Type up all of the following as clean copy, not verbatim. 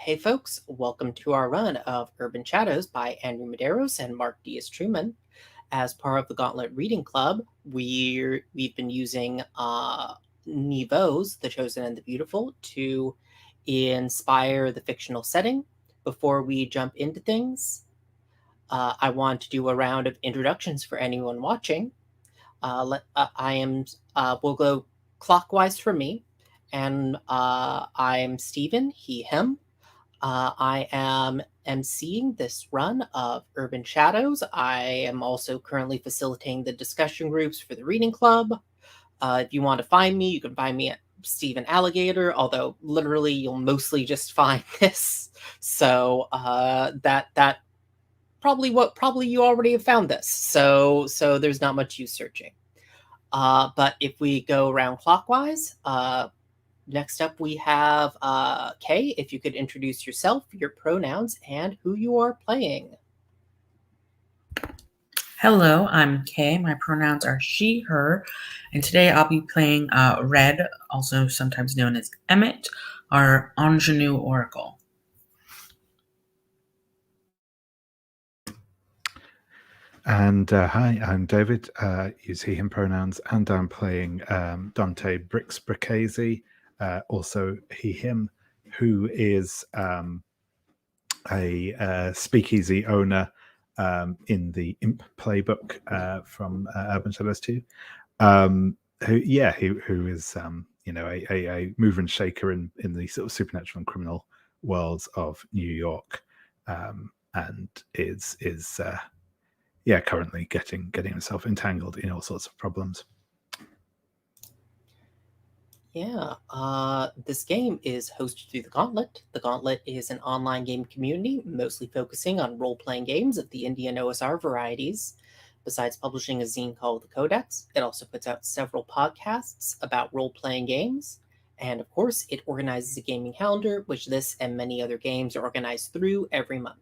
Hey folks, welcome to our run of Urban Shadows by Andrew Medeiros and Mark Diaz-Truman. As part of the Gauntlet Reading Club, we've been using Niveau's The Chosen and the Beautiful to inspire the fictional setting. Before we jump into things, I want to do a round of introductions for anyone watching. We'll go clockwise for me, and I'm Stephen, he, him. I am emceeing this run of Urban Shadows. I am also currently facilitating the discussion groups for the reading club. If you want to find me, you can find me at Stephen Alligator, although literally you'll mostly just find this. So that probably you already have found this. So there's not much use searching. But if we go around clockwise, next up, we have Kay. If you could introduce yourself, your pronouns, and who you are playing. Hello, I'm Kay. My pronouns are she, her, and today I'll be playing Red, also sometimes known as Emmett, our ingenue oracle. And hi, I'm David, use he, him pronouns, and I'm playing Dante Brixbrickazy, also he, him, who is a speakeasy owner in the Imp playbook from Urban Shadows 2, who is a mover and shaker in the sort of supernatural and criminal worlds of New York, and is currently getting himself entangled in all sorts of problems. Yeah, this game is hosted through the Gauntlet. The Gauntlet is an online game community, mostly focusing on role-playing games of the indie and OSR varieties. Besides publishing a zine called The Codex, it also puts out several podcasts about role-playing games. And of course, it organizes a gaming calendar, which this and many other games are organized through every month.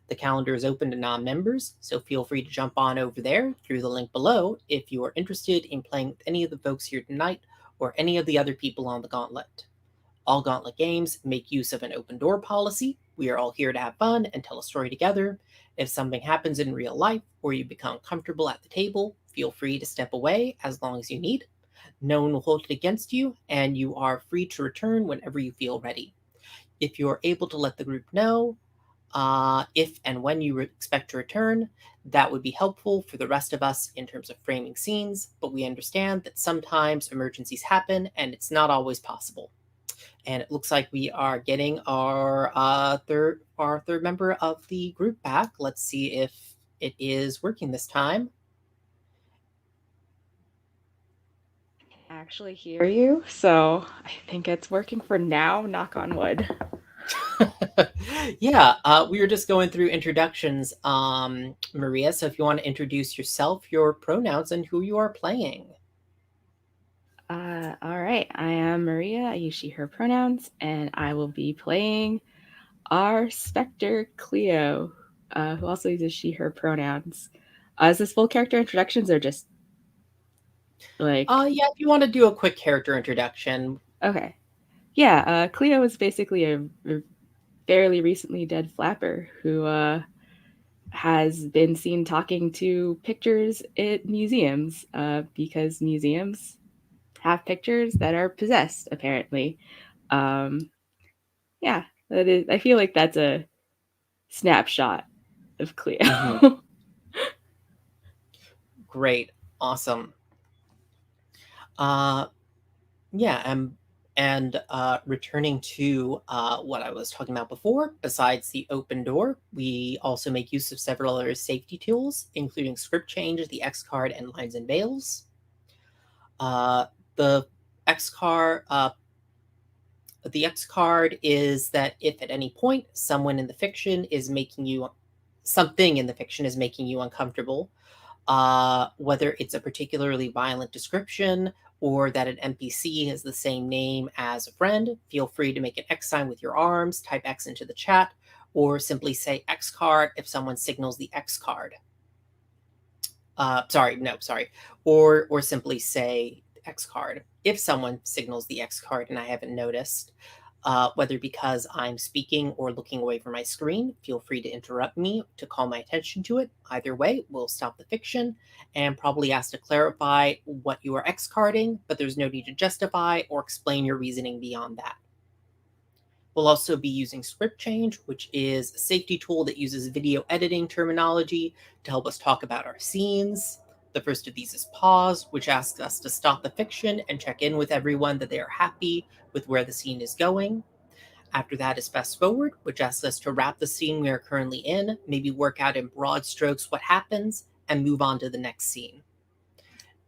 The calendar is open to non-members, so feel free to jump on over there through the link below if you are interested in playing with any of the folks here tonight or any of the other people on the Gauntlet. All Gauntlet games make use of an open door policy. We are all here to have fun and tell a story together. If something happens in real life or you become comfortable at the table, feel free to step away as long as you need. No one will hold it against you, and you are free to return whenever you feel ready. If you are able to let the group know if and when you expect to return, that would be helpful for the rest of us in terms of framing scenes, but we understand that sometimes emergencies happen and it's not always possible. And it looks like we are getting our third member of the group back. Let's see if it is working this time. Actually hear you, so I think it's working for now, knock on wood. Yeah, we were just going through introductions, Maria, so if you want to introduce yourself, your pronouns, and who you are playing. All right, I am Maria, I use she, her pronouns, and I will be playing our Spectre Cleo, who also uses she, her pronouns. Is this full character introductions or just like... Yeah, if you want to do a quick character introduction. Okay. Yeah, Cleo is basically a fairly recently dead flapper who has been seen talking to pictures at museums because museums have pictures that are possessed, apparently. Yeah, that is, I feel like that's a snapshot of Cleo. Mm-hmm. Great. Awesome. And returning to what I was talking about before, besides the open door, we also make use of several other safety tools, including script change, the X card, and lines and veils. The X card is that if at any point something in the fiction is making you uncomfortable, whether it's a particularly violent description or that an NPC has the same name as a friend, feel free to make an X sign with your arms, type X into the chat, or simply say X card if someone signals the X card. Or simply say X card if someone signals the X card and I haven't noticed. whether because I'm speaking or looking away from my screen. Feel free to interrupt me to call my attention to it. Either way, we'll stop the fiction and probably ask to clarify what you are X-carding, but there's no need to justify or explain your reasoning beyond that. We'll also be using script change, which is a safety tool that uses video editing terminology to help us talk about our scenes. The first of these is pause, which asks us to stop the fiction and check in with everyone that they are happy with where the scene is going. After that is fast forward, which asks us to wrap the scene we are currently in, maybe work out in broad strokes what happens, and move on to the next scene.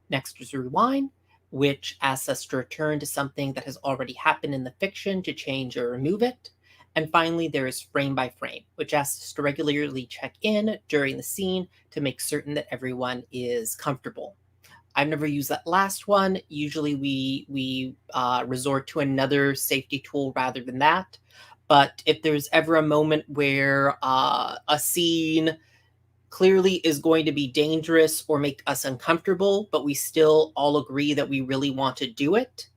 Next is rewind, which asks us to return to something that has already happened in the fiction to change or remove it. And finally, there is frame by frame, which asks us to regularly check in during the scene to make certain that everyone is comfortable. I've never used that last one. Usually we resort to another safety tool rather than that. But if there's ever a moment where a scene clearly is going to be dangerous or make us uncomfortable, but we still all agree that we really want to do it,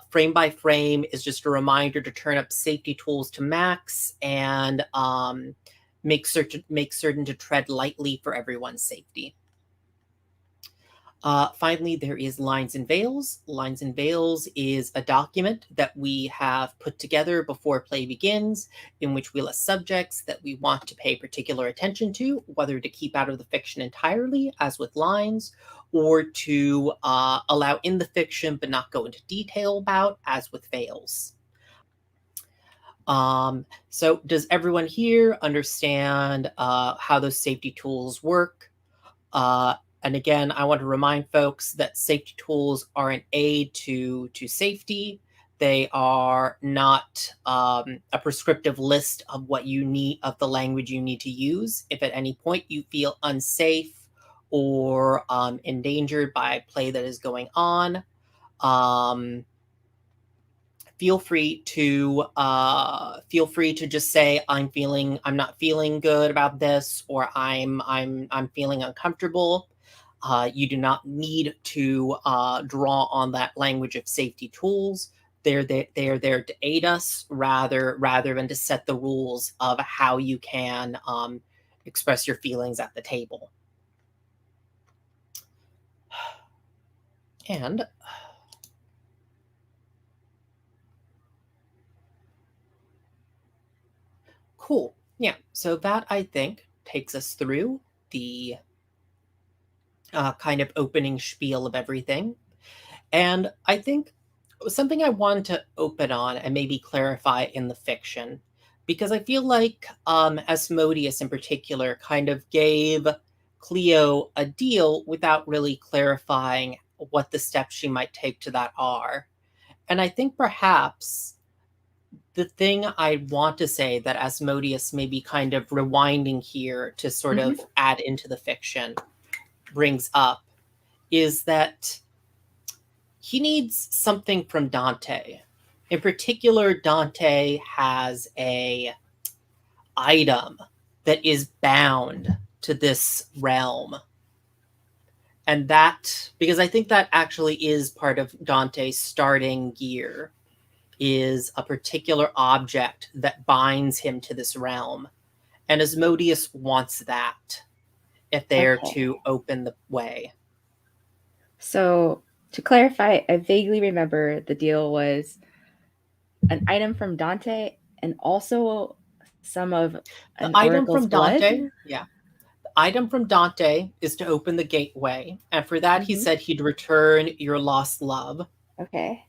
frame by frame is just a reminder to turn up safety tools to max and make certain to tread lightly for everyone's safety. Finally, there is Lines and Veils. Lines and Veils is a document that we have put together before play begins, in which we list subjects that we want to pay particular attention to, whether to keep out of the fiction entirely, as with lines, or to allow in the fiction but not go into detail about, as with veils. So does everyone here understand how those safety tools work? And again, I want to remind folks that safety tools are an aid to safety. They are not a prescriptive list of what you need, of the language you need to use. If at any point you feel unsafe or endangered by play that is going on, feel free to just say I'm not feeling good about this, or I'm feeling uncomfortable. You do not need to draw on that language of safety tools. They are there to aid us rather than to set the rules of how you can express your feelings at the table. And cool. Yeah, so that I think takes us through the kind of opening spiel of everything. And I think something I wanted to open on and maybe clarify in the fiction, because I feel like Asmodeus in particular kind of gave Cleo a deal without really clarifying what the steps she might take to that are. And I think perhaps the thing I want to say that Asmodeus may be kind of rewinding here to sort of add into the fiction brings up is that he needs something from Dante. In particular, Dante has a item that is bound to this realm. And that, because I think that actually is part of Dante's starting gear, is a particular object that binds him to this realm. And Asmodeus wants that if they are to open the way. So, to clarify, I vaguely remember the deal was an item from Dante and also some of an item oracle's from blood? Dante, yeah. The item from Dante is to open the gateway. And for that, he said he'd return your lost love. Okay.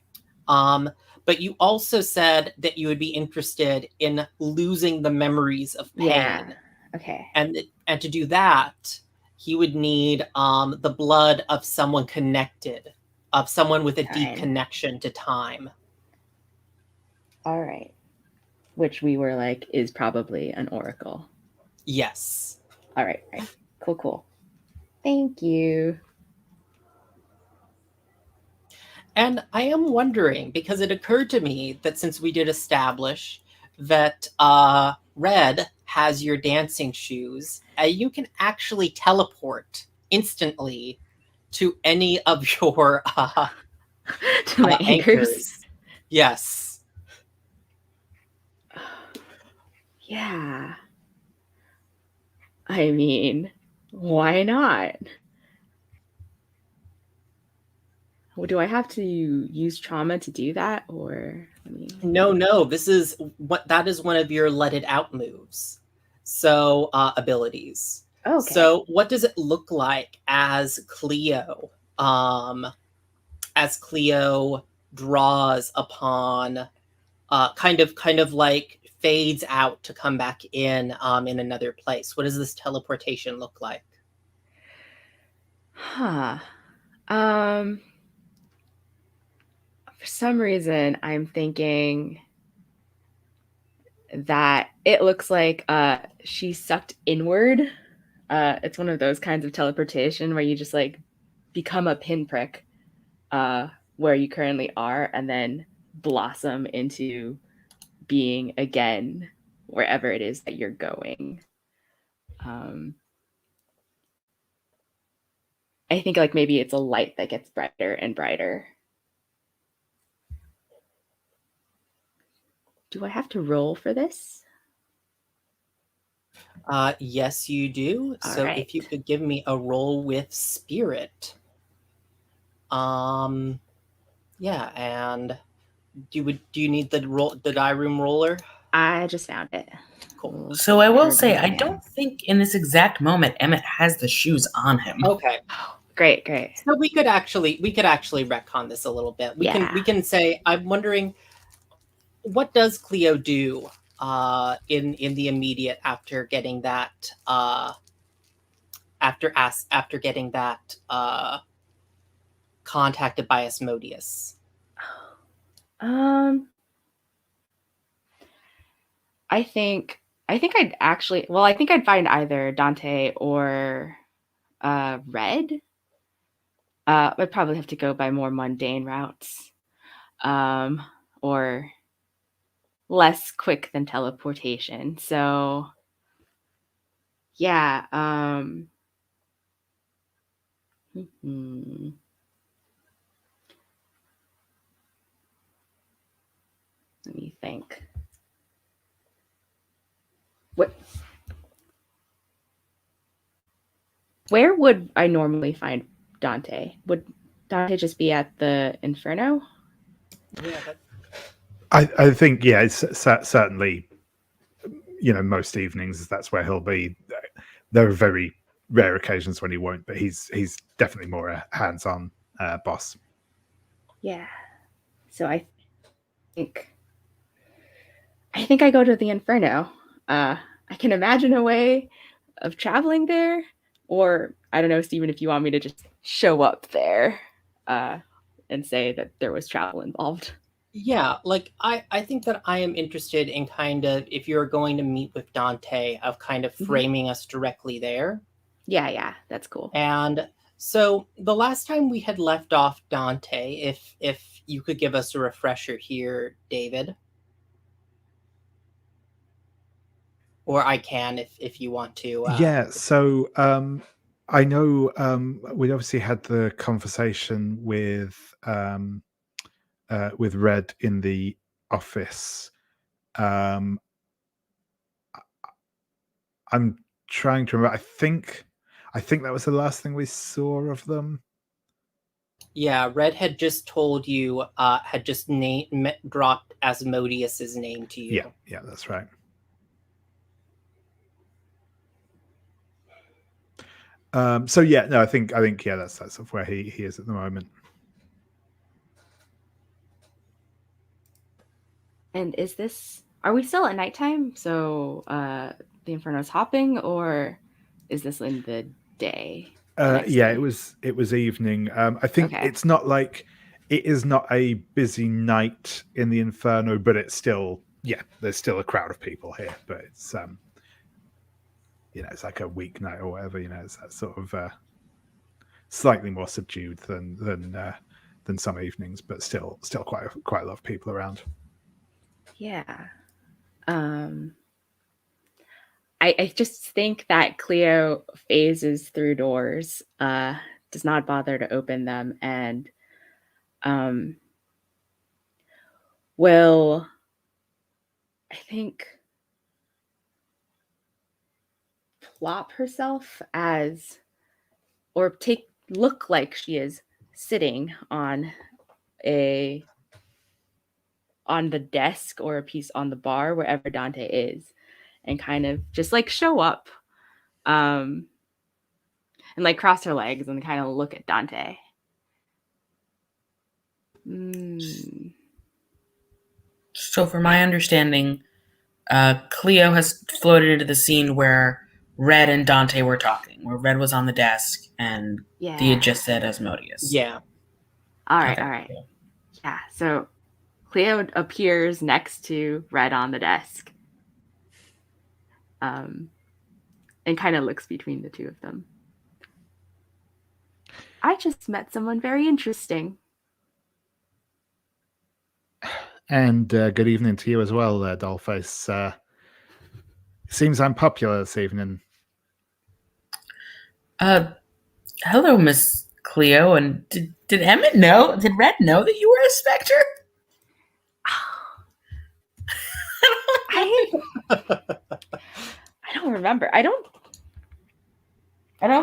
But you also said that you would be interested in losing the memories of pain. Yeah. Okay. And to do that, he would need the blood of someone connected, of someone with a deep connection to time. All right. Which we were like is probably an oracle. Yes. All right. Right. Cool. Thank you. And I am wondering, because it occurred to me that since we did establish that Red has your dancing shoes, you can actually teleport instantly to any of your to my anchors. Yes. Yeah. I mean, why not? Do I have to use trauma to do that, or I mean? No, that is one of your let it out moves. So abilities. Okay. So what does it look like as Cleo draws upon kind of like fades out to come back in another place? What does this teleportation look like? Huh. For some reason, I'm thinking that it looks like she sucked inward. It's one of those kinds of teleportation where you just like become a pinprick where you currently are and then blossom into being again wherever it is that you're going. I think like maybe it's a light that gets brighter and brighter. Do I have to roll for this? Yes, you do. All So right. if you could give me a roll with spirit. Yeah, and do you need the die room roller? I just found it. Cool. So I will say, I don't think in this exact moment Emmett has the shoes on him. Okay. Great. So we could actually retcon this a little bit. We can say, I'm wondering, what does Cleo do in the immediate after getting that after getting that contacted by Asmodeus? I think I'd actually, I think I'd find either Dante or Red. I'd probably have to go by more mundane routes, or less quick than teleportation. So yeah. Let me think. Where would I normally find Dante? Would Dante just be at the Inferno? Yeah. I think it's certainly, most evenings that's where he'll be. There are very rare occasions when he won't, but he's definitely more a hands-on boss. Yeah. So I think I go to the Inferno. I can imagine a way of traveling there, or I don't know, Stephen, if you want me to just show up there and say that there was travel involved. Yeah, like I think that I am interested in kind of, if you're going to meet with Dante, of kind of framing us directly there. Yeah, that's cool. And so the last time we had left off Dante, if you could give us a refresher here, David. Or I can if you want to. So I know we obviously had the conversation with Red in the office. I'm trying to remember. I think that was the last thing we saw of them. Yeah, Red had just told you, had just dropped Asmodeus's name to you. Yeah, that's right. So yeah, no, I think that's sort of where he is at the moment. And are we still at nighttime? So the Inferno's hopping, or is this in the day? It was evening. I think it's not like, it is not a busy night in the Inferno, but it's still, there's still a crowd of people here, but it's it's like a weeknight or whatever. It's that sort of slightly more subdued than some evenings, but still quite a lot of people around. Yeah. I just think that Cleo phases through doors, does not bother to open them, and will, I think, plop herself as, or look like she is sitting on the desk or a piece on the bar, wherever Dante is, and kind of just like show up, and like cross her legs and kind of look at Dante. So, from my understanding, Cleo has floated into the scene where Red and Dante were talking, where Red was on the desk and Thea just said Asmodeus. Yeah. All right. Cool. Yeah, so Cleo appears next to Red on the desk, and kind of looks between the two of them. I just met someone very interesting. And good evening to you as well, Dollface. Seems I'm popular this evening. Hello, Miss Cleo. And did Emmett know? Did Red know that you were a specter? I don't remember. I don't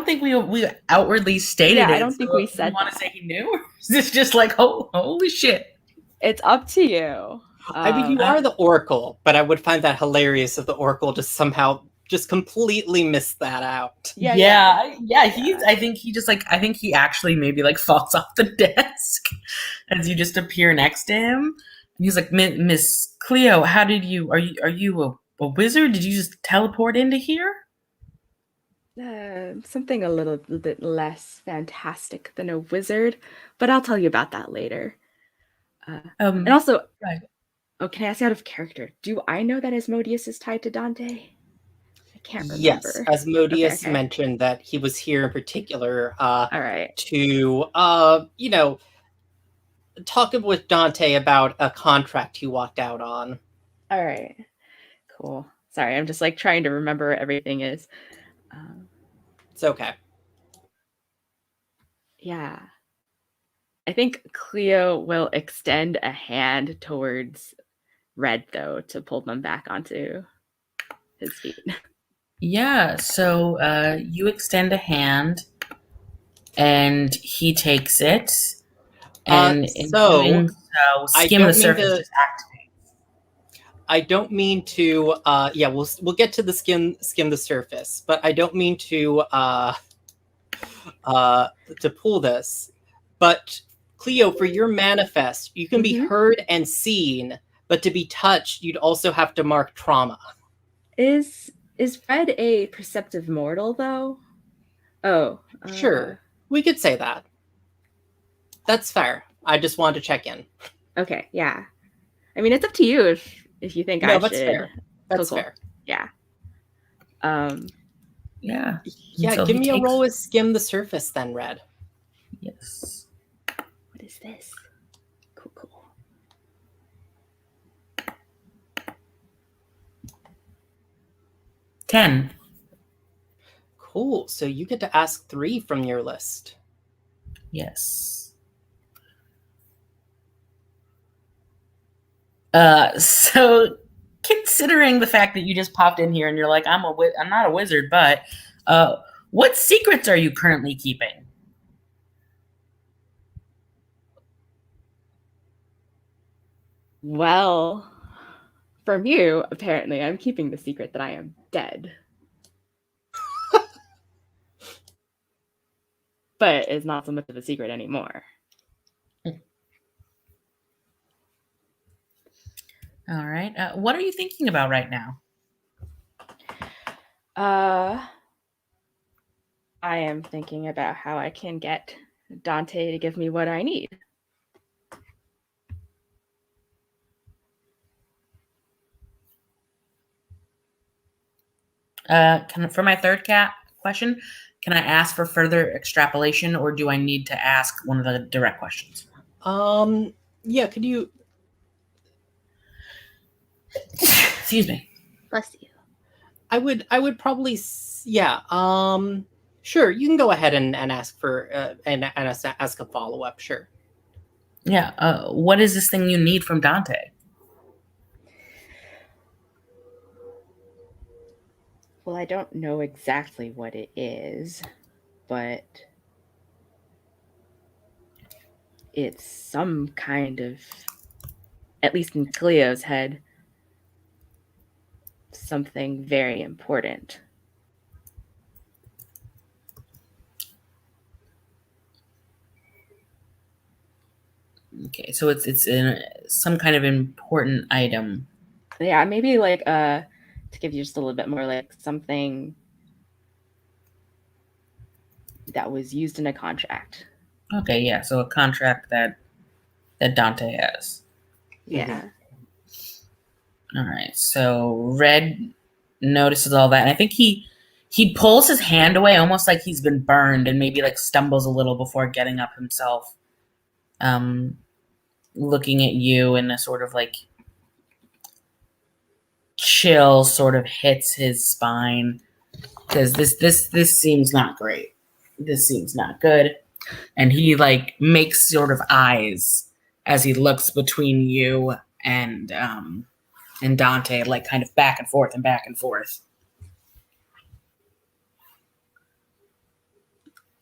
think we outwardly stated it. I don't think we said. You want to say he knew? Or is this just like, oh, holy shit? It's up to you. I mean, you are the Oracle, but I would find that hilarious if the Oracle just somehow just completely missed that out. Yeah. I think he actually maybe like falls off the desk as you just appear next to him. And he's like, Miss Cleo, how did you? Are you a wizard? Did you just teleport into here? Something a little bit less fantastic than a wizard, but I'll tell you about that later. And also, right. Oh, can I ask you out of character? Do I know that Asmodeus is tied to Dante? I can't remember. Yes, Asmodeus mentioned that he was here in particular all right. to, talk with Dante about a contract he walked out on. All right. Cool. Sorry, I'm just like trying to remember where everything is. It's okay. Yeah. I think Cleo will extend a hand towards Red, though, to pull them back onto his feet. Yeah, so you extend a hand, and he takes it, and in doing so, skim the surface just activates. I don't mean to. We'll get to the skim the surface, but I don't mean to pull this. But Cleo, for your manifest, you can be heard and seen, but to be touched, you'd also have to mark trauma. Is Red a perceptive mortal, though? Oh. Sure. We could say that. That's fair. I just wanted to check in. Okay, yeah. I mean, it's up to you if you think I should. That's fair. That's fair. Yeah. Yeah. Yeah, so give me a roll with skim the surface then, Red. Yes. What is this? Cool. $10. Cool. So you get to ask 3 from your list. Yes. So considering the fact that you just popped in here and you're like, I'm not a wizard, but what secrets are you currently keeping? Well, from you, apparently, I'm keeping the secret that I am dead. But it's not so much of a secret anymore. All right. What are you thinking about right now? I am thinking about how I can get Dante to give me what I need. For my third question, can I ask for further extrapolation, or do I need to ask one of the direct questions? Yeah, could you... Excuse me. Bless you. I would probably... Yeah, sure, you can go ahead and ask for... and ask a follow-up, sure. Yeah, what is this thing you need from Dante? Well, I don't know exactly what it is, but it's some kind of, at least in Cleo's head, something very important. Okay, so it's some kind of important item. Yeah, maybe like to give you just a little bit more, like something that was used in a contract. Okay, yeah, so a contract that Dante has. Yeah. All right, so Red notices all that, and I think he pulls his hand away, almost like he's been burned, and maybe like stumbles a little before getting up himself. Looking at you, and a sort of like chill sort of hits his spine, because this seems not great. This seems not good, and he like makes sort of eyes as he looks between you and Dante, like kind of back and forth and back and forth.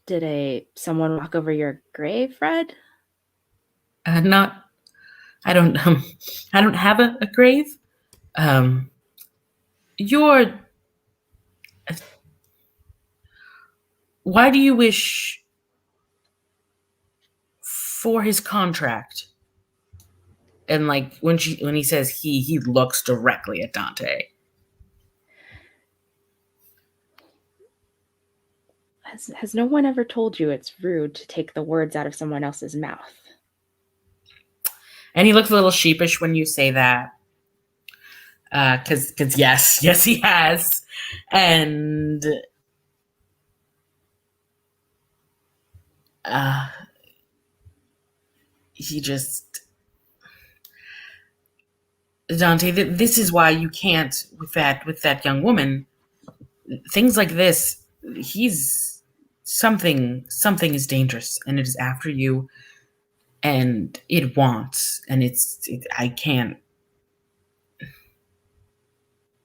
Did someone walk over your grave, Fred? Not, I don't, I don't have a grave. You're. Why do you wish for his contract? And like when he says he looks directly at Dante. Has no one ever told you it's rude to take the words out of someone else's mouth? And he looks a little sheepish when you say that. Because yes, he has. And he just, Dante, this is why you can't with that young woman. Things like this, he's something is dangerous, and it is after you, and it wants, and I can't.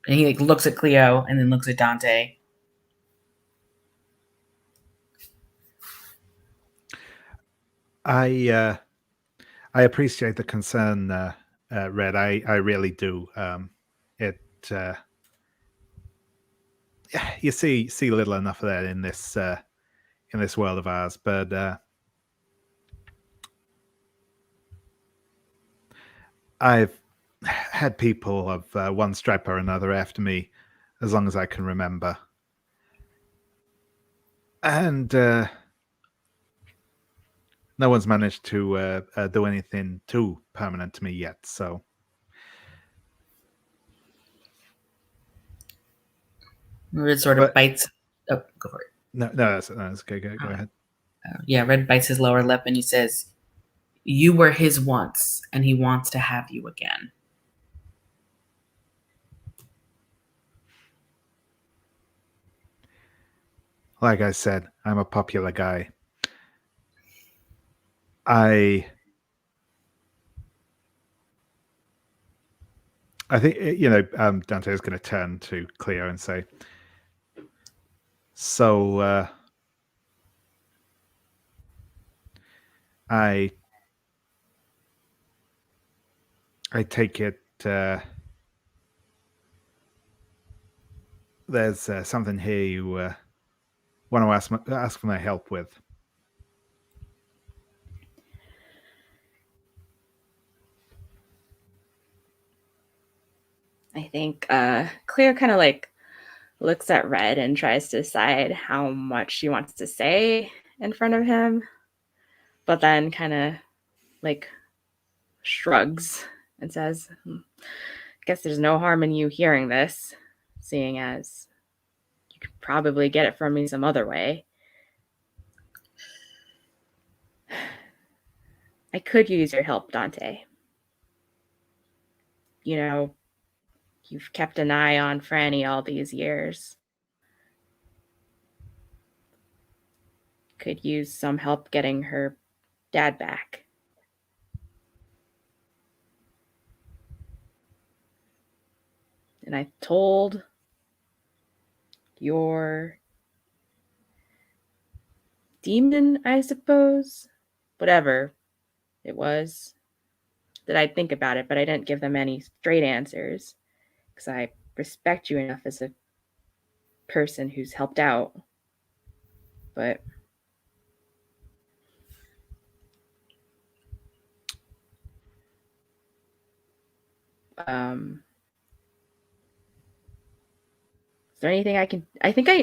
And he like looks at Cleo and then looks at Dante. I appreciate the concern, Red. I really do. It you see little enough of that in this world of ours, but I've had people of one stripe or another after me as long as I can remember, and no one's managed to do anything too permanent to me yet. So. Red sort of bites. Oh, go for it. No, that's okay. Go ahead. Yeah, Red bites his lower lip and he says, "You were his once, and he wants to have you again." Like I said, I'm a popular guy. I think Dante is going to turn to Cleo and say, "So I take it there's something here you want to ask for my help with." I think Cleo kind of like looks at Red and tries to decide how much she wants to say in front of him, but then kind of like shrugs and says, "Guess there's no harm in you hearing this, seeing as you could probably get it from me some other way. I could use your help, Dante. You know, you've kept an eye on Franny all these years. Could use some help getting her dad back." And I told your demon, I suppose. Whatever it was. That I'd think about it, but I didn't give them any straight answers because I respect you enough as a person who's helped out. But is there anything I can?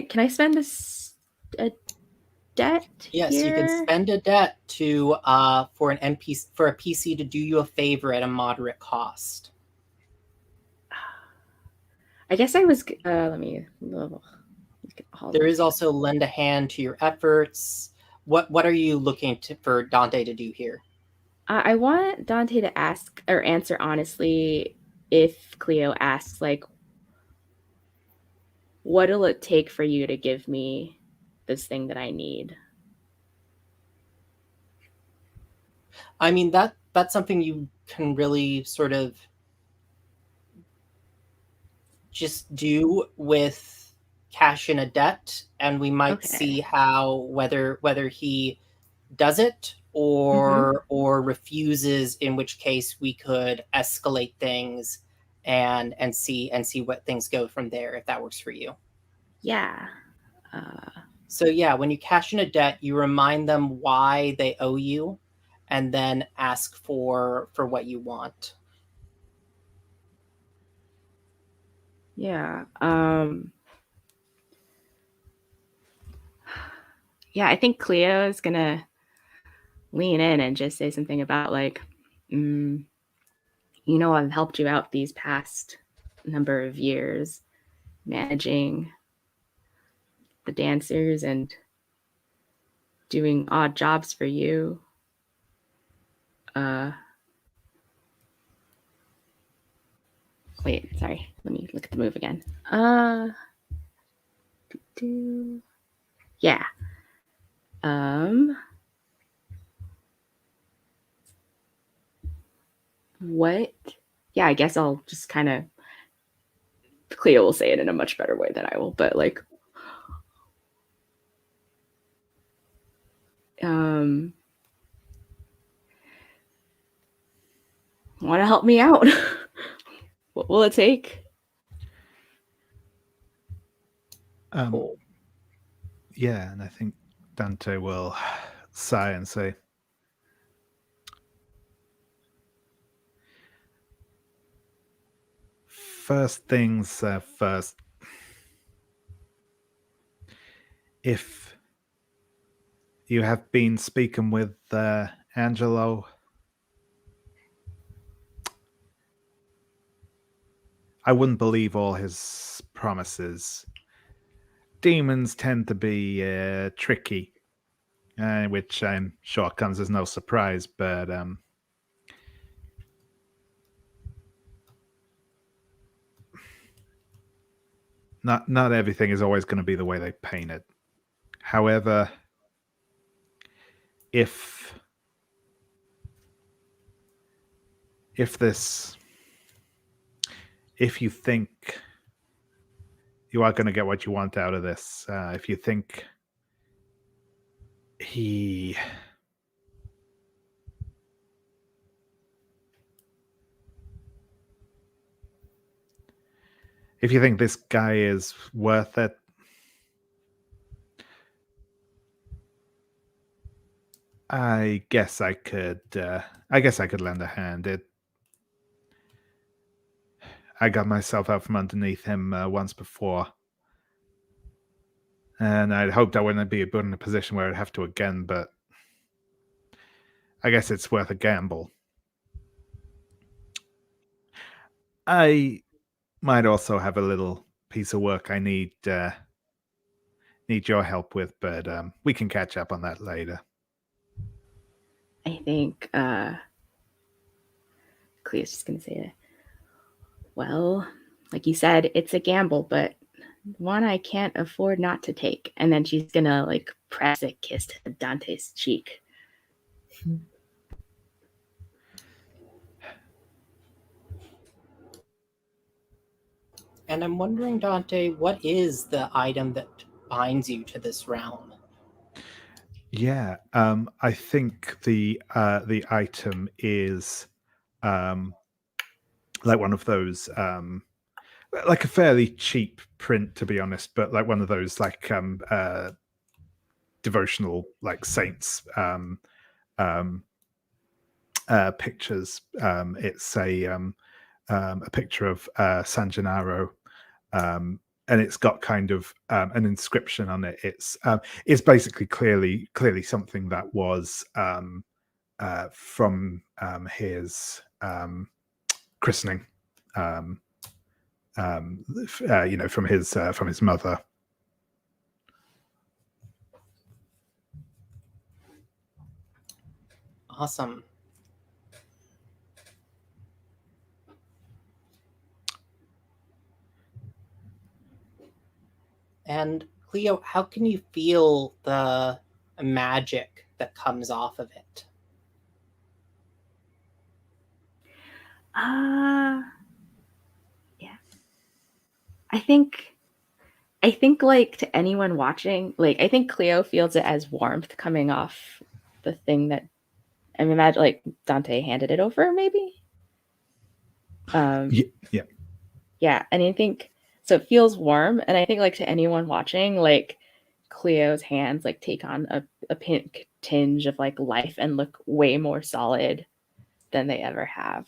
Can I spend a debt Yes, here? you can spend a debt to for a PC to do you a favor at a moderate cost. I guess I was. Let me. There is also lend a hand to your efforts. What are you looking for Dante to do here? I want Dante to ask or answer honestly if Cleo asks, like, what'll it take for you to give me this thing that I need? I mean, that's something you can really sort of just do with cash in a debt, and we might see how whether he does it or refuses, in which case we could escalate things and see what things go from there, if that works for you. Yeah. So yeah, when you cash in a debt, you remind them why they owe you and then ask for what you want. Yeah. Yeah, I think Cleo is gonna lean in and just say something about like, I've helped you out these past number of years managing the dancers and doing odd jobs for you. Wait, sorry. Let me look at the move again. Yeah. What? Yeah, I guess I'll just kind of. Cleo will say it in a much better way than I will, but like, want to help me out? What will it take? Yeah, and I think Dante will sigh and say, first things first. If you have been speaking with Angelo, I wouldn't believe all his promises. Demons tend to be tricky, which I'm sure comes as no surprise, but not everything is always going to be the way they paint it. However, if you think you are going to get what you want out of this, if you think this guy is worth it, I guess I could lend a hand. I got myself out from underneath him once before, and I'd hoped I wouldn't be put in a position where I'd have to again, but I guess it's worth a gamble. I might also have a little piece of work I need your help with, but we can catch up on that later. I think Cleo's just going to say, well, like you said, it's a gamble, but one I can't afford not to take. And then she's going to like press a kiss to Dante's cheek. And I'm wondering, Dante, what is the item that binds you to this realm? Yeah, I think the item is um, like one of those like a fairly cheap print, to be honest, but like one of those like devotional like saints um, pictures. It's a picture of San Gennaro, and it's got kind of an inscription on it. It's basically clearly something that was from his christening, from his mother. Awesome. And Cleo, how can you feel the magic that comes off of it? Yeah. I think like to anyone watching, like I think Cleo feels it as warmth coming off the thing that I imagine like Dante handed it over, maybe. Yeah. Yeah, and I think so. It feels warm, and I think like to anyone watching, like Cleo's hands like take on a pink tinge of like life and look way more solid than they ever have.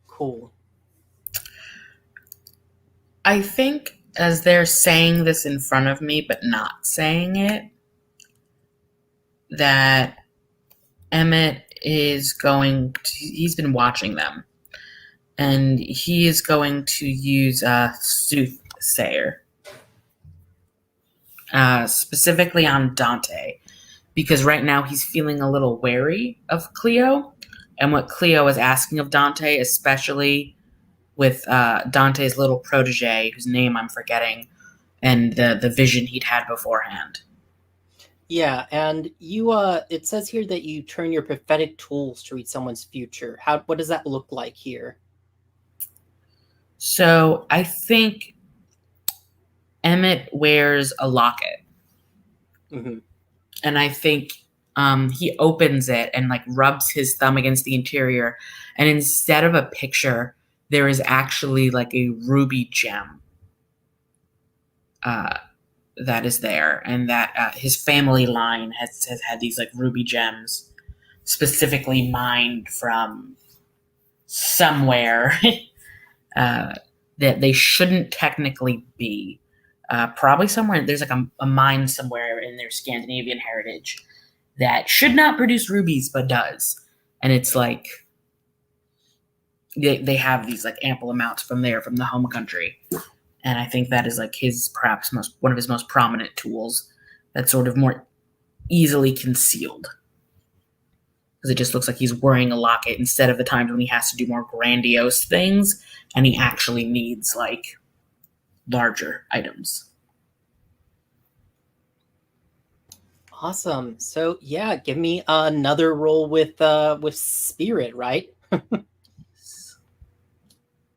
Cool. I think as they're saying this in front of me but not saying it, that Emmett is going to, he's been watching them, and he is going to use a soothsayer, specifically on Dante, because right now he's feeling a little wary of Cleo and what Cleo is asking of Dante, especially with Dante's little protege, whose name I'm forgetting, and the vision he'd had beforehand. Yeah, and you it says here that you turn your prophetic tools to read someone's future. What does that look like here? So I think Emmett wears a locket. Mm-hmm. And I think he opens it and like rubs his thumb against the interior, and instead of a picture, there is actually like a ruby gem that is there, and that his family line has had these like ruby gems specifically mined from somewhere uh, that they shouldn't technically be. Probably somewhere there's like a mine somewhere in their Scandinavian heritage that should not produce rubies but does, and it's like they have these like ample amounts from the home country, and I think that is like his perhaps one of his most prominent tools that's sort of more easily concealed, because it just looks like he's wearing a locket instead of the times when he has to do more grandiose things and he actually needs like larger items. Awesome. So yeah, give me another roll with spirit, right?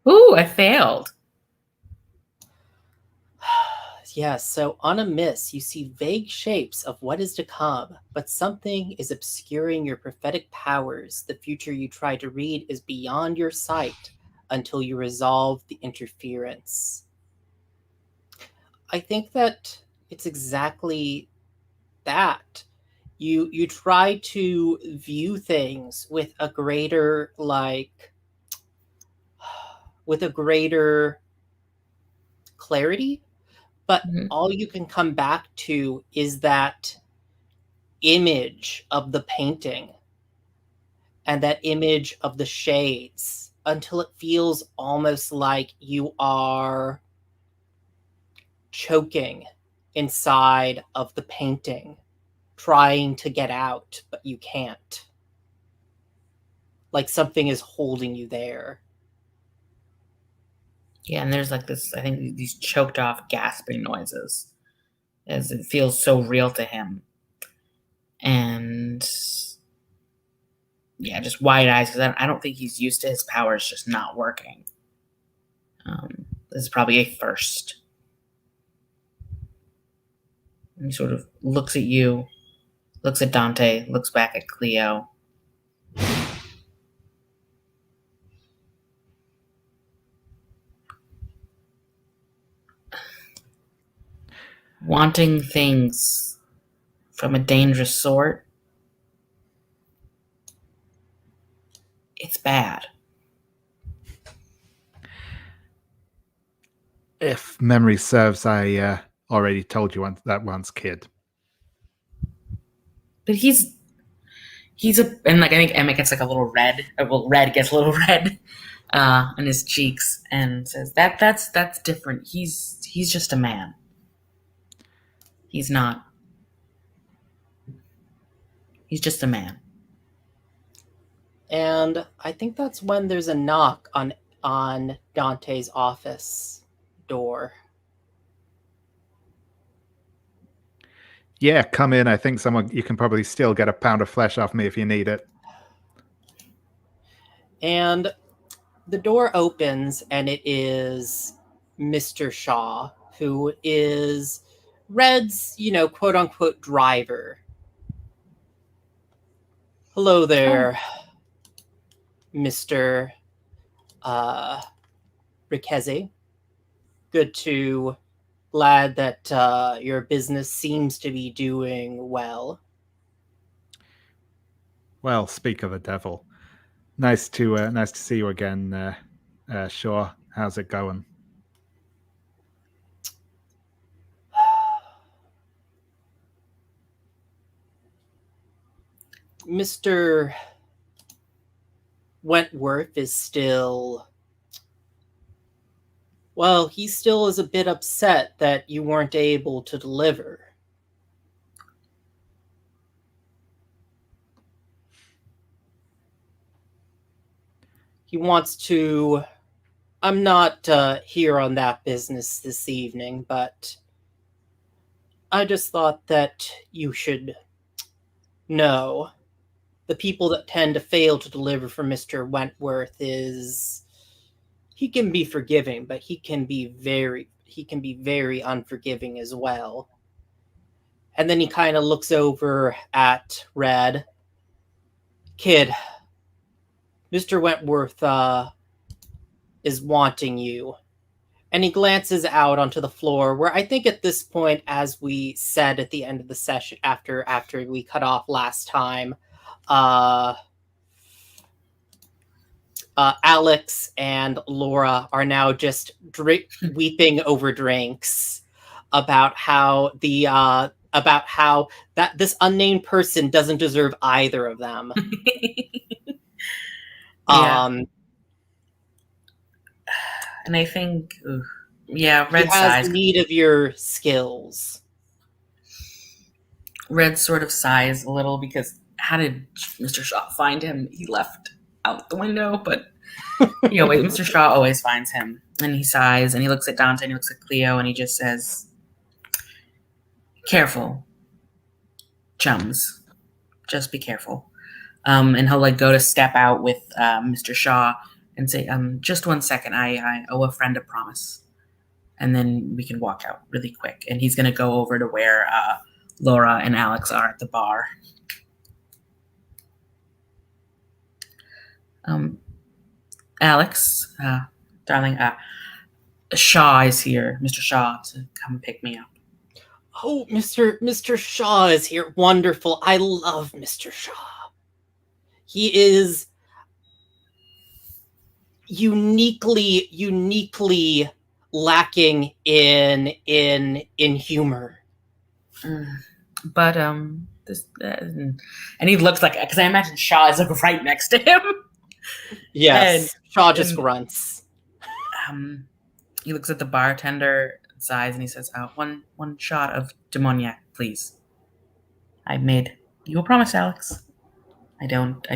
Ooh, I failed. Yes, so on a miss, you see vague shapes of what is to come, but something is obscuring your prophetic powers. The future you try to read is beyond your sight until you resolve the interference. I think that it's exactly that. You try to view things with a greater with a greater clarity, but Mm-hmm. all you can come back to is that image of the painting and that image of the shades until it feels almost like you are choking inside of the painting, trying to get out, but you can't. Like something is holding you there. Yeah, and there's like this, I think these choked off gasping noises as it feels so real to him. And yeah, just wide eyes because I don't think he's used to his powers just not working. This is probably a first. And he sort of looks at you, looks at Dante, looks back at Cleo. Wanting things from a dangerous sort, it's bad. If memory serves, I already told you that once, kid. But he's and like I think Emmett gets like a little red. Well, Red gets a little red in his cheeks and says that's different. He's just a man. He's not. He's just a man. And I think that's when there's a knock on Dante's office door. Yeah, come in. I think you can probably still get a pound of flesh off me if you need it. And the door opens, and it is Mr. Shaw, who is Red's, quote unquote driver. Hello there, Mr. Ricchese. Glad that your business seems to be doing well. Well, speak of the devil. Nice to see you again, Shaw. How's it going? Mr. Wentworth is still... Well, he still is a bit upset that you weren't able to deliver. He wants to... I'm not here on that business this evening, but I just thought that you should know the people that tend to fail to deliver for Mr. Wentworth is... He can be forgiving, but he can be very unforgiving as well. And then he kind of looks over at Red. Kid, Mr. Wentworth is wanting you. And he glances out onto the floor, where I think at this point, as we said at the end of the session, after we cut off last time, Alex and Laura are now just weeping over drinks about how that this unnamed person doesn't deserve either of them. Yeah. And I think, Red sighs. Need of your skills. Red sort of sighs a little because how did Mr. Shaw find him? He left out the window, but Mr. Shaw always finds him. And he sighs and he looks at Dante and he looks at Cleo and he just says, "Careful, chums. Just be careful." And he'll like go to step out with Mr. Shaw and say, "Just 1 second. I owe a friend a promise." And then we can walk out really quick. And he's going to go over to where Laura and Alex are at the bar. Alex, darling, Shaw is here. Mr. Shaw to come pick me up. Oh, Mr. Shaw is here. Wonderful. I love Mr. Shaw. He is uniquely lacking in humor. But this and he looks like, because I imagine Shaw is like right next to him. Yes, Shaw just grunts. He looks at the bartender, sighs, and he says, one shot of demoniac, please. I made you a promise, Alex. I don't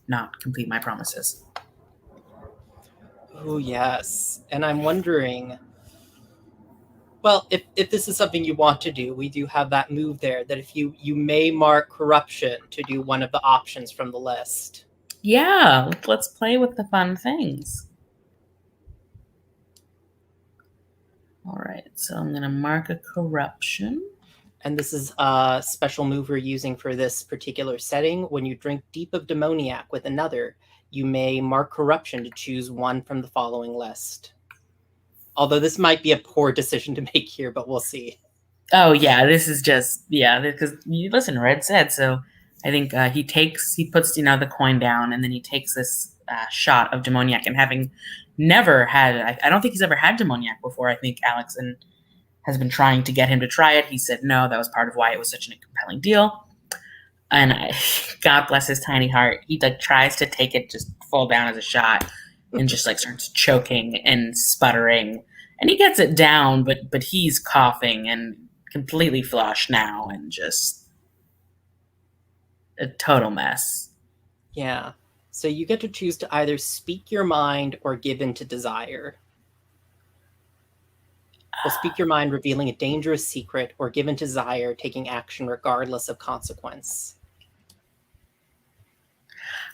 not complete my promises." Oh, yes. And I'm wondering, well, if this is something you want to do, we do have that move there that if you may mark corruption to do one of the options from the list. Yeah, let's play with the fun things. All right, so I'm going to mark a corruption. And this is a special move we're using for this particular setting. When you drink Deep of Demoniac with another, you may mark corruption to choose one from the following list. Although this might be a poor decision to make here, but we'll see. Oh yeah, this is just because you listen. Red said so. I think he puts the coin down, and then he takes this shot of demoniac. And having never had, I don't think he's ever had demoniac before. I think Alex has been trying to get him to try it. He said no. That was part of why it was such a compelling deal. And God bless his tiny heart. He tries to take it just full down as a shot, and just starts choking and sputtering. And he gets it down, but he's coughing and completely flushed now, and just a total mess. Yeah. So you get to choose to either speak your mind or give in to desire. Well, speak your mind, revealing a dangerous secret, or give in to desire, taking action regardless of consequence.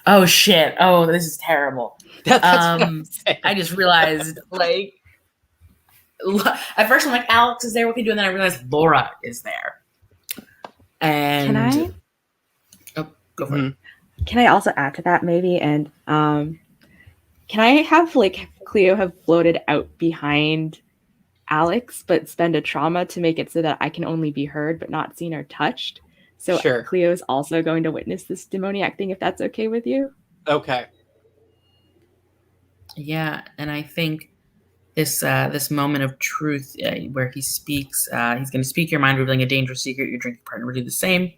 Oh shit! Oh, this is terrible. That's what I'm saying. I just realized, at first I'm like, Alex is there, what can you do? And then I realized Laura is there. And Can I? Oh, go for it. Can I also add to that maybe? And can I have Cleo have floated out behind Alex, but spend a trauma to make it so that I can only be heard but not seen or touched? So Sure. Cleo is also going to witness this demoniac thing, if that's okay with you. Okay. Yeah, and I think this moment of truth where he speaks, he's going to speak your mind, revealing a dangerous secret. Your drinking partner will do the same.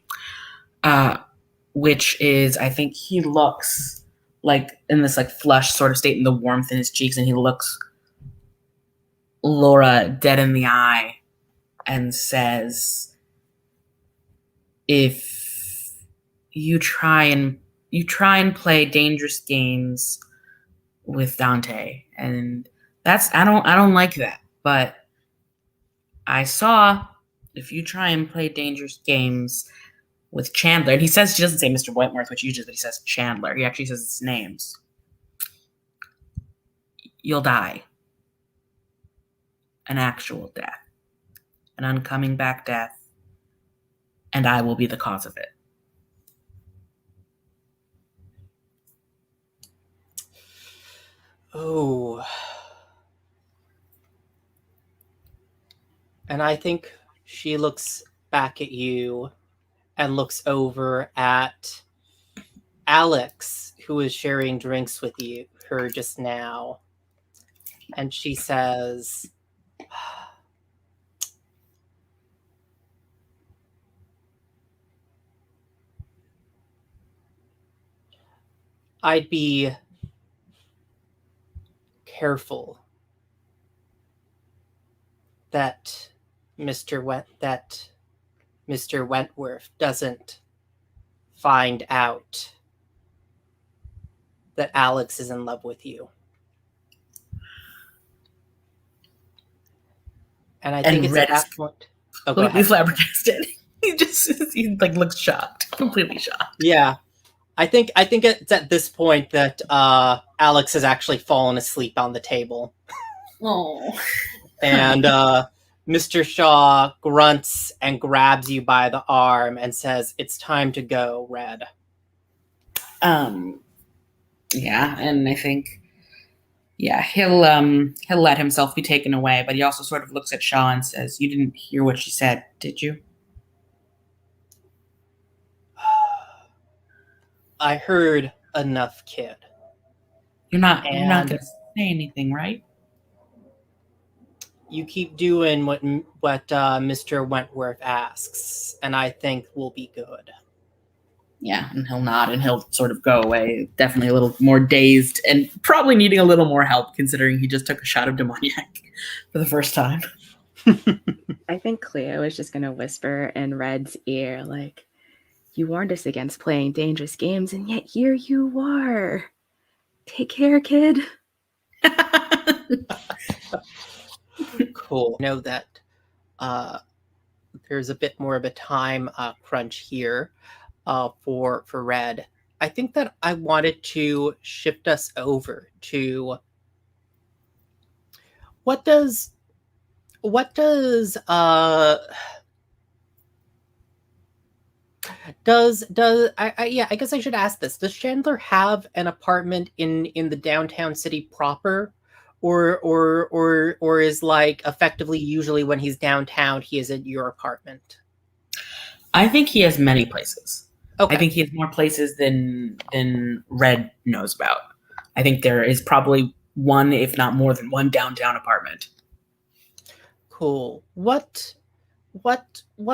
Which is, I think he looks in this flushed sort of state, in the warmth in his cheeks, and he looks Laura dead in the eye and says, if you try and play dangerous games with Dante, and that's I don't like that, but I saw if you try and play dangerous games with Chandler, and he doesn't say Mr. Wentworth, which he uses, but he says Chandler. He actually says his names. You'll die. An actual death. An uncoming back death. And I will be the cause of it. Oh. And I think she looks back at you and looks over at Alex, who was sharing drinks with her just now. And she says, I'd be careful that Mr. Wentworth doesn't find out that Alex is in love with you. And I think it's at that point. Oh, go ahead. Flabbergasted. he looks shocked, completely shocked. Yeah, I think it's at this point that Alex has actually fallen asleep on the table. Oh. And Mr. Shaw grunts and grabs you by the arm and says, "It's time to go, Red." Yeah, and I think, he'll let himself be taken away, but he also sort of looks at Shaw and says, "You didn't hear what she said, did you?" I heard enough, kid. You're not going to say anything, right? You keep doing what Mr. Wentworth asks, and I think we'll be good. Yeah, and he'll nod and he'll sort of go away, definitely a little more dazed and probably needing a little more help, considering he just took a shot of demoniac for the first time. I think Cleo is just going to whisper in Red's ear, you warned us against playing dangerous games, and yet here you are. Take care, kid. Cool. Know that there's a bit more of a time crunch here for Red. I think that I wanted to shift us over to what does does I guess I should ask this. Does Chandler have an apartment in the downtown city proper? Or is like effectively usually when he's downtown he is at your apartment? I think he has many places. Okay. I think he has more places than Red knows about. I think there is probably one, if not more than one, downtown apartment. Cool. What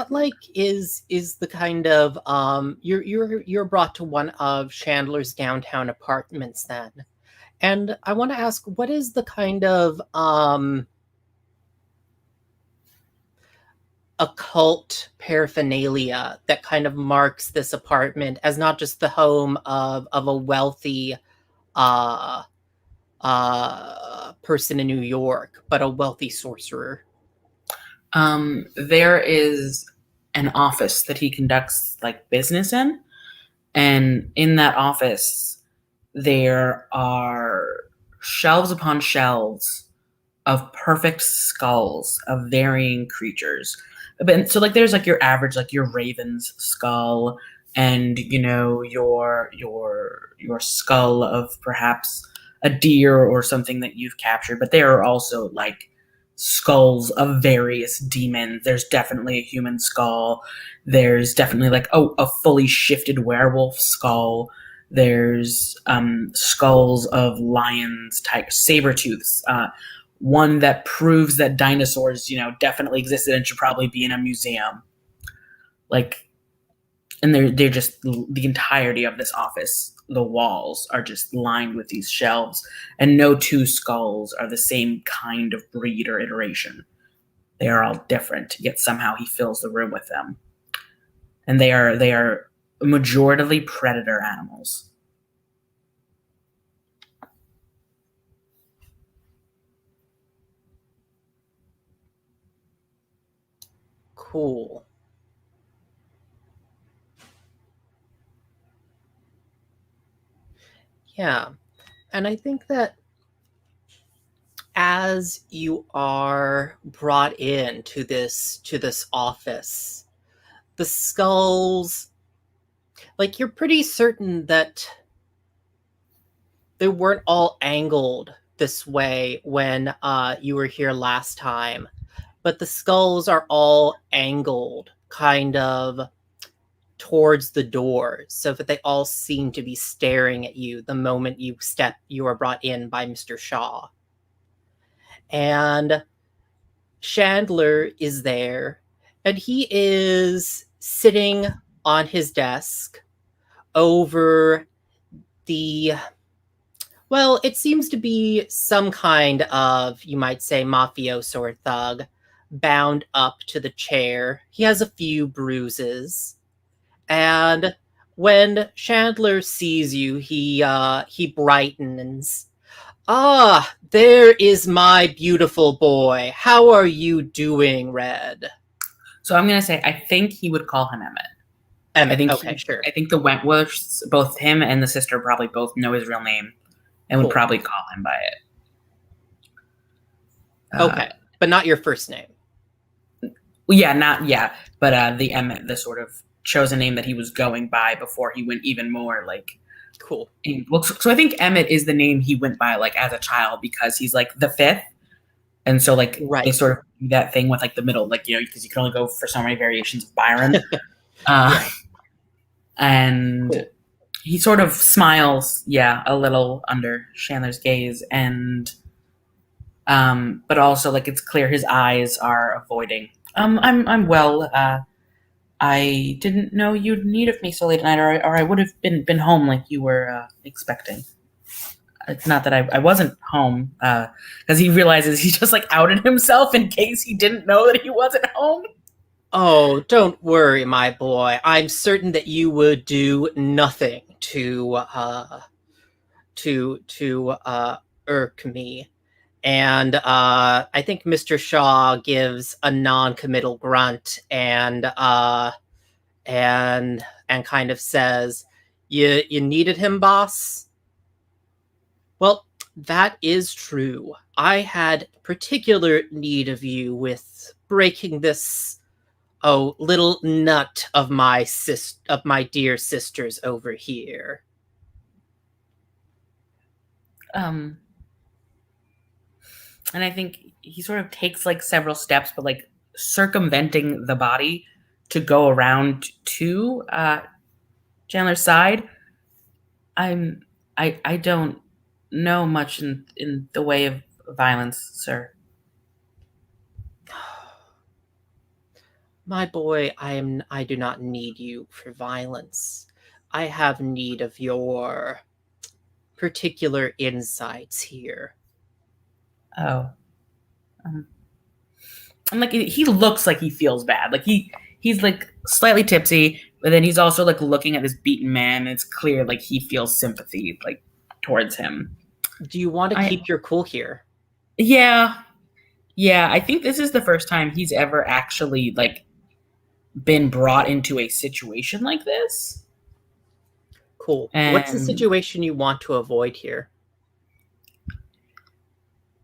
like is the kind of you're brought to one of Chandler's downtown apartments then. And I want to ask, what is the kind of occult paraphernalia that kind of marks this apartment as not just the home of a wealthy person in New York, but a wealthy sorcerer? There is an office that he conducts like business in, and in that office there are shelves upon shelves of perfect skulls of varying creatures. But so like there's like your average, like your raven's skull, and you know your skull of perhaps a deer or something that you've captured. But there are also like skulls of various demons. There's definitely a human skull. There's definitely like a fully shifted werewolf skull. There's skulls of lions type saber-tooths. One that proves that dinosaurs, you know, definitely existed and should probably be in a museum. Like, and they're just the entirety of this office. The walls are just lined with these shelves, and no two skulls are the same kind of breed or iteration. They are all different, yet somehow he fills the room with them. And they are majoritarily predator animals. Cool. Yeah. And I think that as you are brought in to this office, the skulls, like you're pretty certain that they weren't all angled this way when you were here last time, but the skulls are all angled kind of towards the door, so that they all seem to be staring at you the moment you are brought in by Mr. Shaw. And Chandler is there, and he is sitting on his desk over the, well, it seems to be some kind of, you might say, mafioso or thug, bound up to the chair. He has a few bruises. And when Chandler sees you, he brightens. Ah, there is my beautiful boy. How are you doing, Red? So I'm gonna say I think he would call him Emmett. Emmett, I think okay, sure. I think the Wentworths, both him and the sister, probably both know his real name and would probably call him by it. Okay, but not your first name. But the Emmett, the sort of chosen name that he was going by before he went even more like cool. So I think Emmett is the name he went by like as a child because he's like the fifth, and so like they sort of do that thing with like the middle, like you know, because you can only go for so many variations of Byron. And cool. He sort of smiles, a little under Chandler's gaze, and but also like it's clear his eyes are avoiding. I'm well. I didn't know you'd need of me so late at night, or I would have been home like you were expecting. It's not that I wasn't home, because he realizes he just like outed himself in case he didn't know that he wasn't home. Oh, don't worry, my boy. I'm certain that you would do nothing to irk me. And I think Mr. Shaw gives a non-committal grunt and kind of says, "You needed him, boss?" Well, that is true. I had particular need of you with breaking this little nut of my dear sister's over here. And I think he sort of takes like several steps, but like circumventing the body to go around to Chandler's side. I don't know much in the way of violence, sir. My boy, I do not need you for violence. I have need of your particular insights here. Oh. I'm like, he looks like he feels bad. Like he's like slightly tipsy, but then he's also like looking at this beaten man, and it's clear like he feels sympathy like towards him. Do you want to keep your cool here? Yeah. Yeah, I think this is the first time he's ever actually like been brought into a situation like this. Cool. And what's the situation you want to avoid here?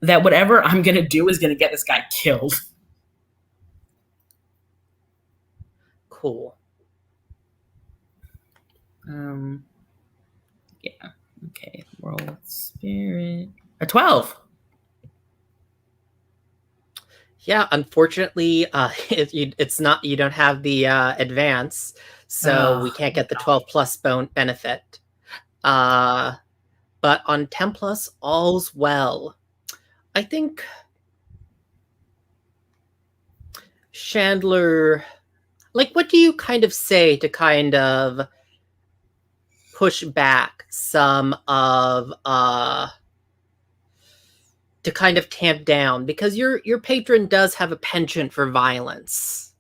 That whatever I'm gonna do is gonna get this guy killed. Cool. Yeah. Okay. Roll spirit. A 12. Yeah, unfortunately, it's not, you don't have the advance, so we can't get the 12 plus benefit. But on 10 plus, all's well. I think Chandler, like, what do you kind of say to kind of push back some of to kind of tamp down, because your patron does have a penchant for violence.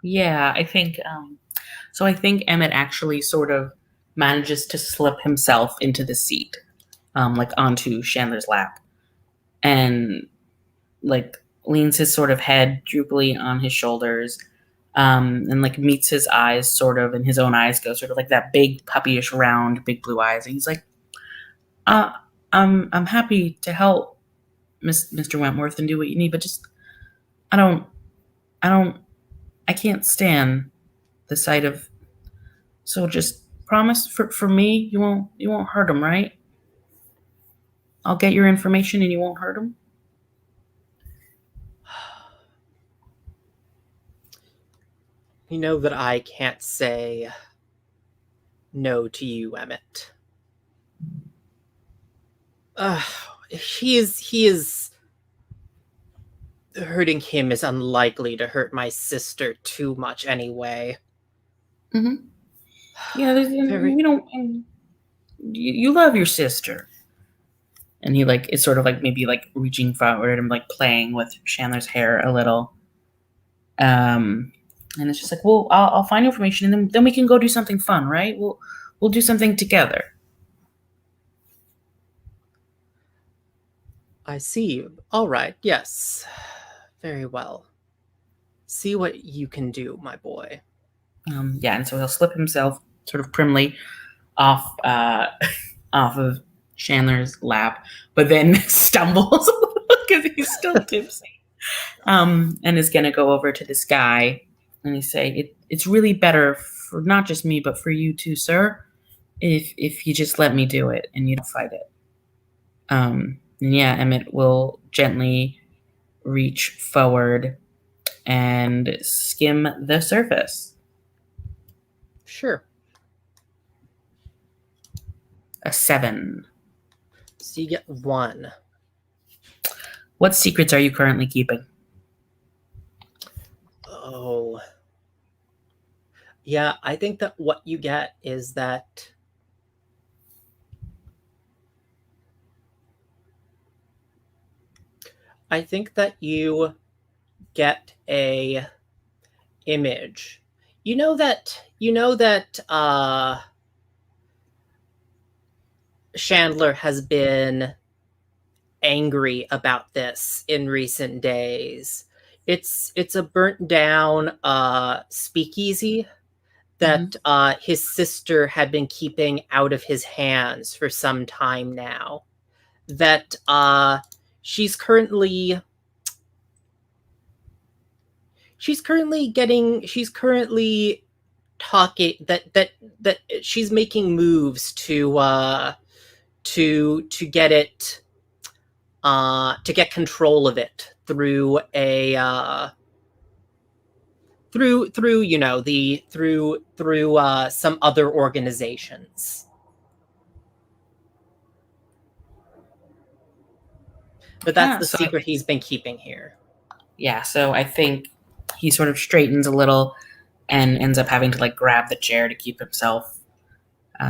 Yeah, I think so. I think Emmett actually sort of manages to slip himself into the seat, like onto Chandler's lap, and like leans his sort of head droopily on his shoulders, and like meets his eyes sort of, and his own eyes go sort of like that big puppyish round, big blue eyes, and he's like, I'm happy to help, Mr. Wentworth, and do what you need, but just I can't stand the sight of. So just promise for me you won't hurt him, right? I'll get your information and you won't hurt him. You know that I can't say no to you, Emmett. He is hurting him is unlikely to hurt my sister too much anyway. Mm-hmm. Yeah, you don't. You love your sister, and he like is sort of like maybe like reaching forward and like playing with Chandler's hair a little. And it's just like, well, I'll find information, and then we can go do something fun, right? We'll do something together. I see. All right. Yes. Very well. See what you can do, my boy. Yeah, and so he'll slip himself sort of primly off off of Chandler's lap, but then stumbles because he's still tipsy. And is gonna go over to this guy and he say, "It's really better for not just me, but for you too, sir. If you just let me do it and you don't fight it." And yeah, Emmett will gently reach forward and skim the surface. Sure. A 7. So you get 1. What secrets are you currently keeping? Oh. Yeah, I think that what you get is that I think that you get a image. You know that Chandler has been angry about this in recent days. It's a burnt down speakeasy that his sister had been keeping out of his hands for some time now. That she's currently she's currently talking that she's making moves to get it to get control of it through a through you know the through some other organizations. But that's the So secret he's been keeping here. yeah, so I think he sort of straightens a little and ends up having to like grab the chair to keep himself.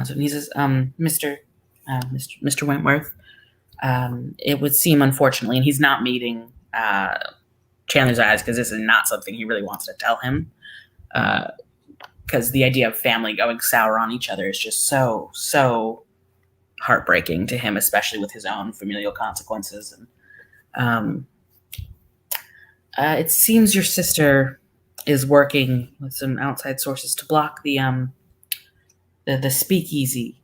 So he says, Mr. Wentworth, it would seem unfortunately, and he's not meeting Chandler's eyes because this is not something he really wants to tell him. Because the idea of family going sour on each other is just so heartbreaking to him, especially with his own familial consequences. And it seems your sister is working with some outside sources to block the speakeasy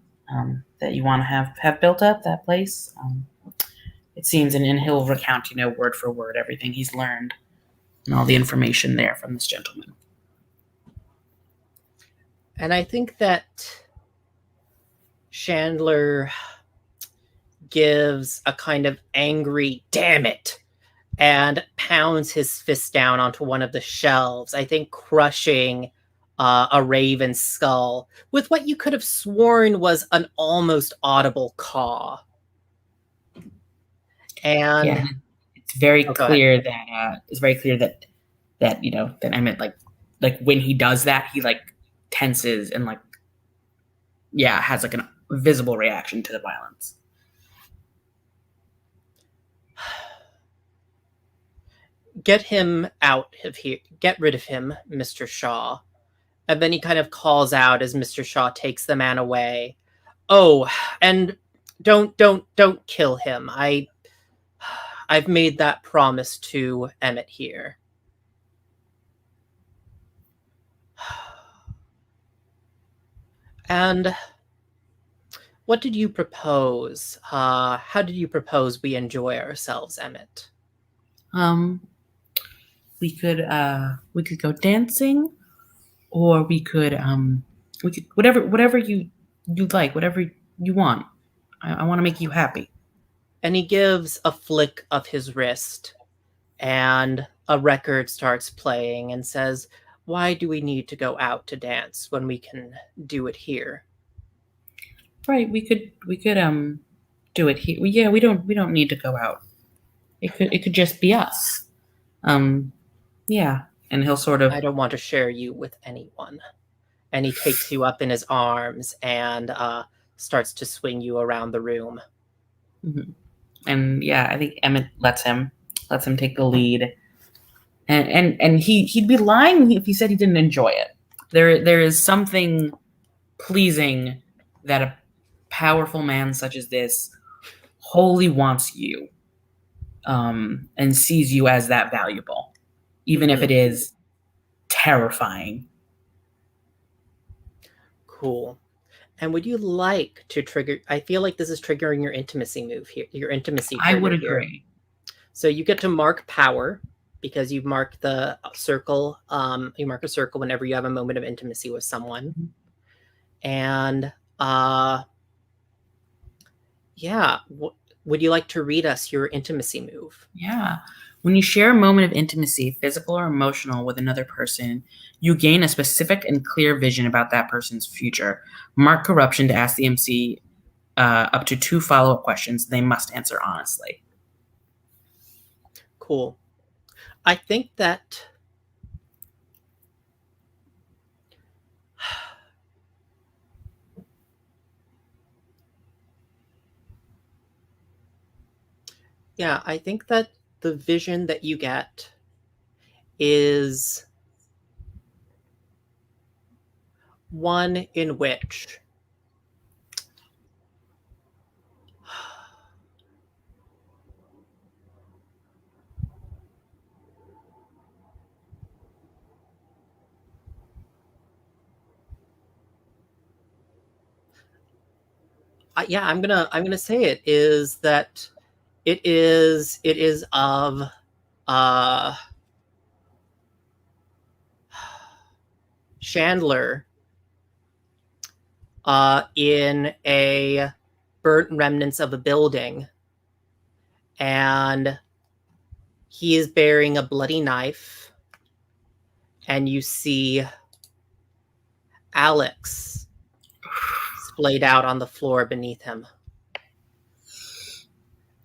that you want to have built up, that place. It seems, and he'll recount, word for word everything he's learned and all the information there from this gentleman. And I think that Chandler gives a kind of angry "damn it" and pounds his fist down onto one of the shelves, I think crushing a raven's skull with what you could have sworn was an almost audible caw. And yeah, it's very clear that that Emmett like when he does that, he like tenses and has like a visible reaction to the violence. Get him out of here. Get rid of him, Mr. Shaw. And then he kind of calls out as Mr. Shaw takes the man away. Oh, and don't kill him. I've made that promise to Emmett here. And what did you propose? How did you propose we enjoy ourselves, Emmett? We could go dancing, or we could whatever you like, whatever you want. I want to make you happy. And he gives a flick of his wrist, and a record starts playing and says, "Why do we need to go out to dance when we can do it here?" Right, we could do it here. Yeah, we don't need to go out. It could just be us. Yeah, and he'll sort of. I don't want to share you with anyone. And he takes you up in his arms and starts to swing you around the room. Mm-hmm. And yeah, I think Emmett lets him take the lead. And he'd be lying if he said he didn't enjoy it. There is something pleasing that a powerful man such as this wholly wants you, and sees you as that valuable, even if it is terrifying. Cool. And would you like to trigger? I feel like this is triggering your intimacy move here. Your intimacy. I would agree. Here. So you get to mark power because you've marked the circle. You mark a circle whenever you have a moment of intimacy with someone. Mm-hmm. And would you like to read us your intimacy move? Yeah. When you share a moment of intimacy, physical or emotional, with another person, you gain a specific and clear vision about that person's future. Mark corruption to ask the MC up to 2 follow-up questions. They must answer honestly. Cool. I think that I think that the vision that you get is one in which Yeah, I'm gonna say it is that it is of uh Chandler in a burnt remnants of a building, and he is bearing a bloody knife, and you see Alex splayed out on the floor beneath him.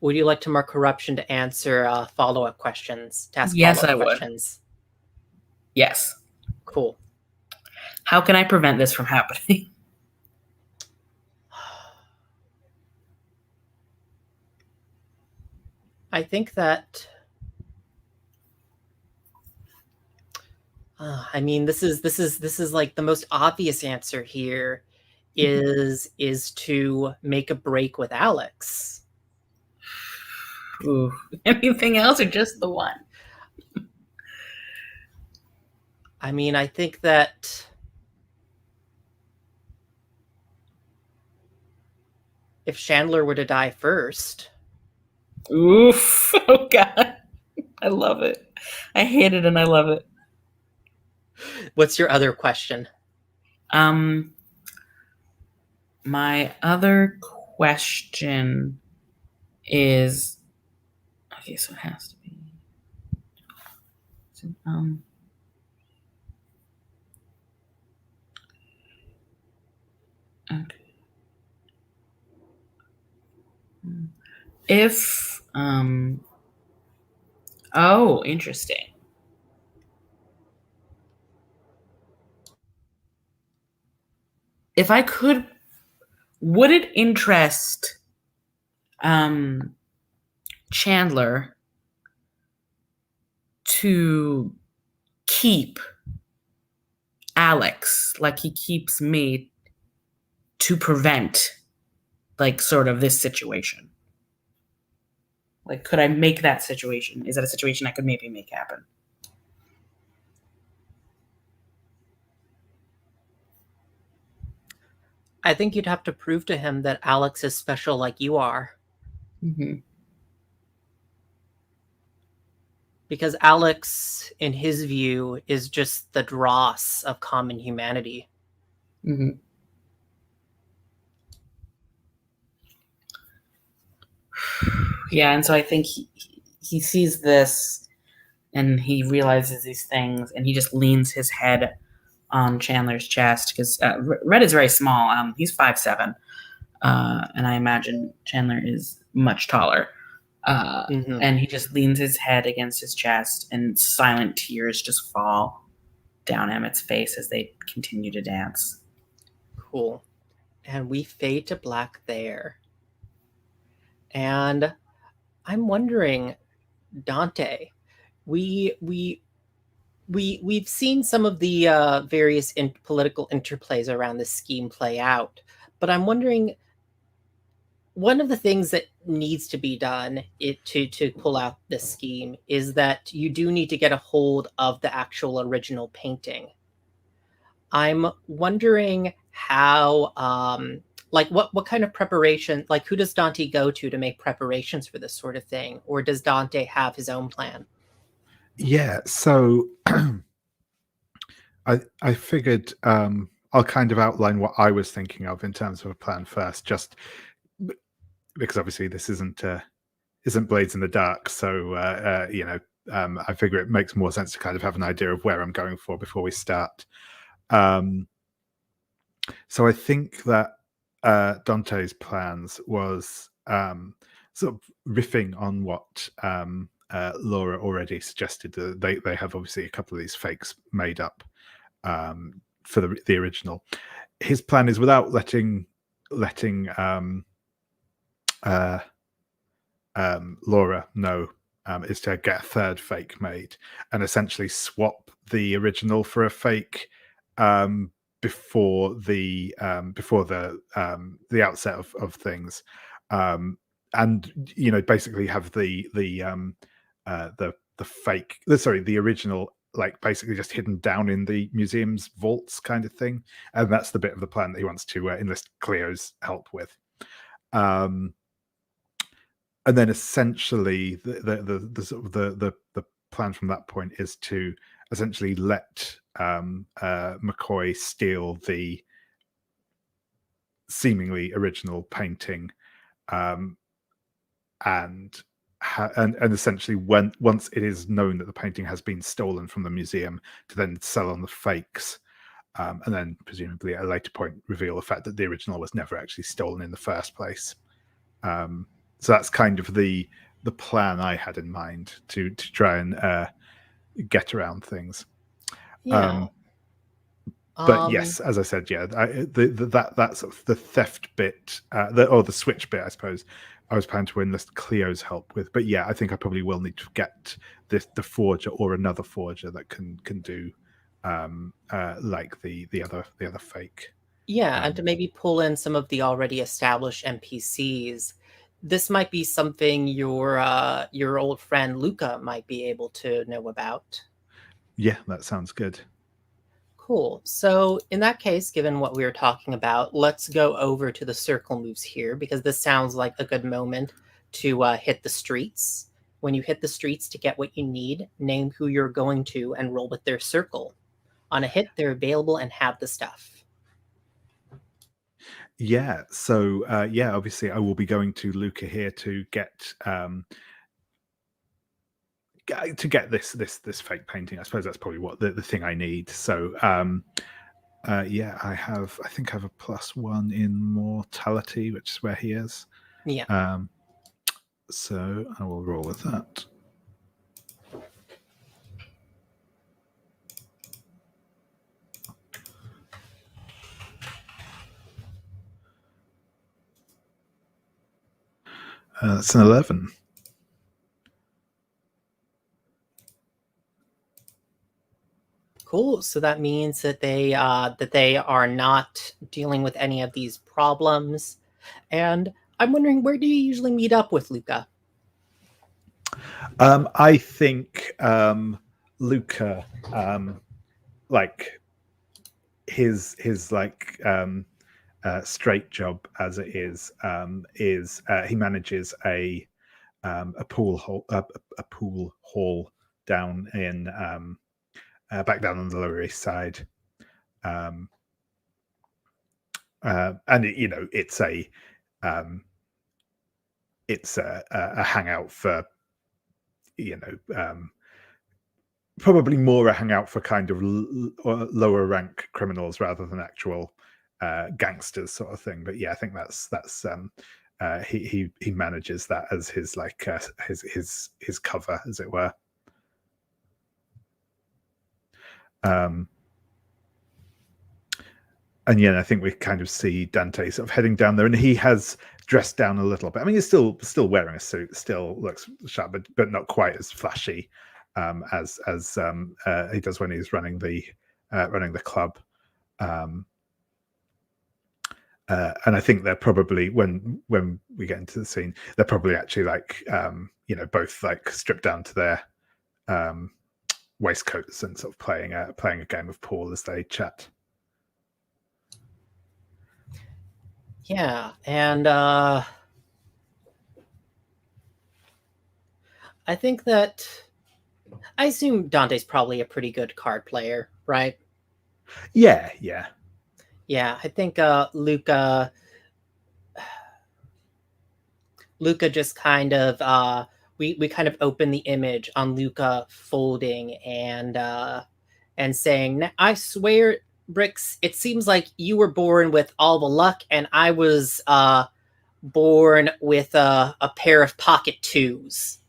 Would you like to mark corruption to answer follow-up questions? To ask Yes, follow-up I would. questions. Yes. Cool. How can I prevent this from happening? I think that. I mean, this is like the most obvious answer here is to make a break with Alex. Ooh. Anything else or just the one? I mean, I think that if Chandler were to die first. Oof. Oh, God. I love it. I hate it and I love it. What's your other question? My other question is, okay, so it has to be. Okay. If oh, interesting. If I could, would it interest Chandler to keep Alex like he keeps me to prevent like sort of this situation? Like, could I make that situation? Is that a situation I could maybe make happen? I think you'd have to prove to him that Alex is special like you are. Mm-hmm. Because Alex, in his view, is just the dross of common humanity. Mm-hmm. Yeah, and so I think he sees this and he realizes these things and he just leans his head on Chandler's chest because Red is very small. He's 5'7", and I imagine Chandler is much taller. And he just leans his head against his chest and silent tears just fall down Emmett's face as they continue to dance. Cool. And we fade to black there. And I'm wondering, Dante, we've seen some of the various political interplays around this scheme play out, but I'm wondering, one of the things that needs to be done to pull out this scheme is that you do need to get a hold of the actual original painting. I'm wondering how, like, what kind of preparation, like, who does Dante go to make preparations for this sort of thing, or does Dante have his own plan? Yeah, so I figured I'll kind of outline what I was thinking of in terms of a plan first, just because obviously this isn't Blades in the Dark, so I figure it makes more sense to kind of have an idea of where I'm going for before we start. So I think that Dante's plans was sort of riffing on what Laura already suggested. They have obviously a couple of these fakes made up for the original. His plan is, without letting Laura know, is to get a third fake made and essentially swap the original for a fake before the outset of things, and basically have the fake, sorry, the original, like, basically just hidden down in the museum's vaults kind of thing. And that's the bit of the plan that he wants to enlist Cleo's help with. And then essentially the plan from that point is to essentially let McCoy steal the seemingly original painting, and essentially once it is known that the painting has been stolen from the museum, to then sell on the fakes, and then presumably at a later point reveal the fact that the original was never actually stolen in the first place. So that's kind of the plan I had in mind to try and get around things. Yeah. But yes, as I said, that sort of the theft bit, or the switch bit, I suppose, I was planning to enlist Cleo's help with. But yeah, I think I probably will need to get the forger or another forger that can do like the other fake. Yeah, and to maybe pull in some of the already established NPCs. This might be something your old friend Luca might be able to know about. Yeah, that sounds good. Cool. So in that case, given what we were talking about, let's go over to the circle moves here, because this sounds like a good moment to hit the streets. When you hit the streets to get what you need, name who you're going to and roll with their circle. On a hit, they're available and have the stuff. Yeah. So obviously I will be going to Luca here to get this fake painting. I suppose that's probably what the thing I need. So I think I have a +1 in mortality, which is where he is. Yeah. So I will roll with that. That's an 11. Cool. So that means that they are not dealing with any of these problems. And I'm wondering, where do you usually meet up with Luca? I think Luca, like his like straight job as it is he manages a pool hall down in back down on the Lower East Side, and it's a hangout for probably more a hangout for kind of lower rank criminals rather than actual gangsters sort of thing. But yeah, I think that's he manages that as his like his cover, as it were. And yeah, I think we kind of see Dante sort of heading down there, and he has dressed down a little bit. I mean, he's still wearing a suit, still looks sharp, but not quite as flashy as he does when he's running the club. And I think they're probably when we get into the scene, they're probably actually like both like stripped down to their waistcoats and sort of playing a game of pool as they chat. Yeah, and I think that I assume Dante's probably a pretty good card player, right? Yeah. Yeah, I think Luca just kind of we kind of open the image on Luca folding and saying, "I swear, Bricks, it seems like you were born with all the luck, and I was born with a pair of pocket twos."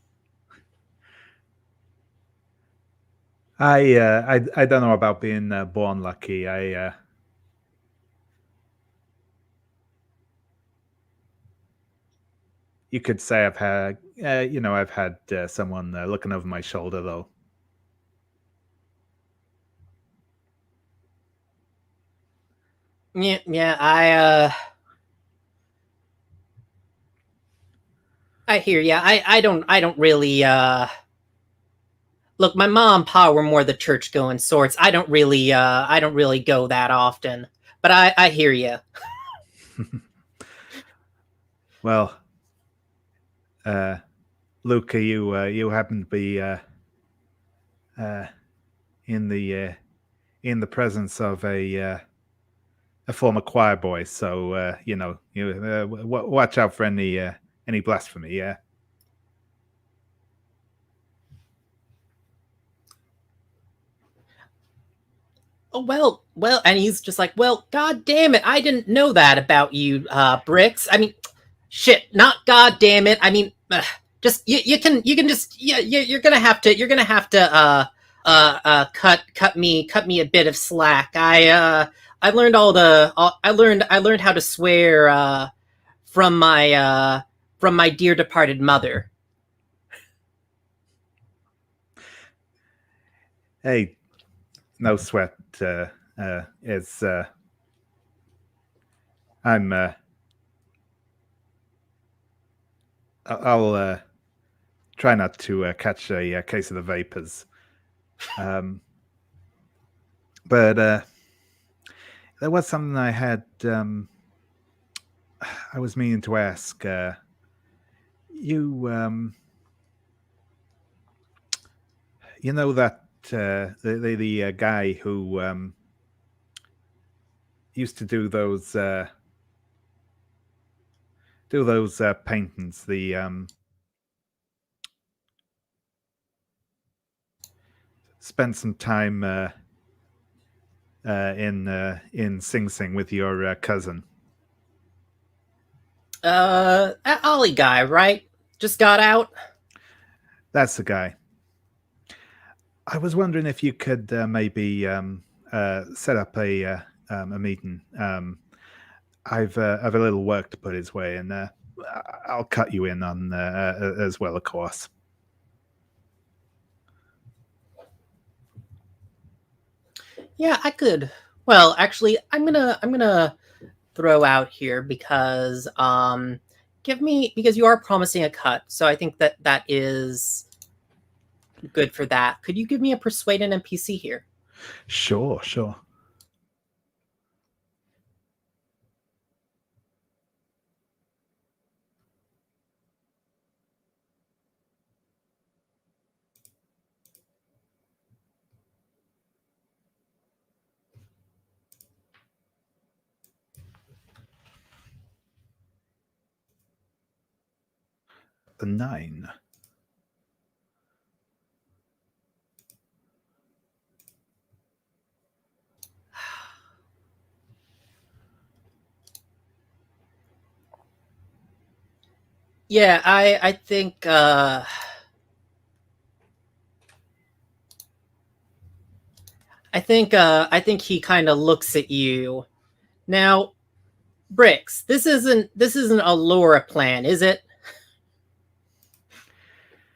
I don't know about being born lucky. You could say I've had someone looking over my shoulder, though. Yeah, I hear ya. I don't really look. My mom and pa were more the church going sorts. I don't really go that often. But I hear ya. Well, Luca, you happen to be in the presence of a former choir boy, so watch out for any blasphemy. Yeah. Oh, well, and he's just like, well, god damn it, I didn't know that about you, Bricks. I mean, shit, not god damn it. I mean, just you can just you're gonna have to cut me a bit of slack. I learned I learned how to swear from my dear departed mother. Hey, no sweat. It's I'm I'll try not to catch a case of the vapors. But there was something I had. I was meaning to ask you. You know that the guy who used to do those paintings. The spent some time in Sing Sing with your cousin. That Ollie guy, right? Just got out. That's the guy. I was wondering if you could maybe set up a meeting. I've a little work to put his way, and I'll cut you in on as well, of course. Yeah, I could. Well, actually, I'm gonna throw out here because because you are promising a cut, so I think that is good for that. Could you give me a persuade an NPC here? Sure. A 9. Yeah, I think I think he kind of looks at you. Now, Bricks, this isn't a Laura plan, is it?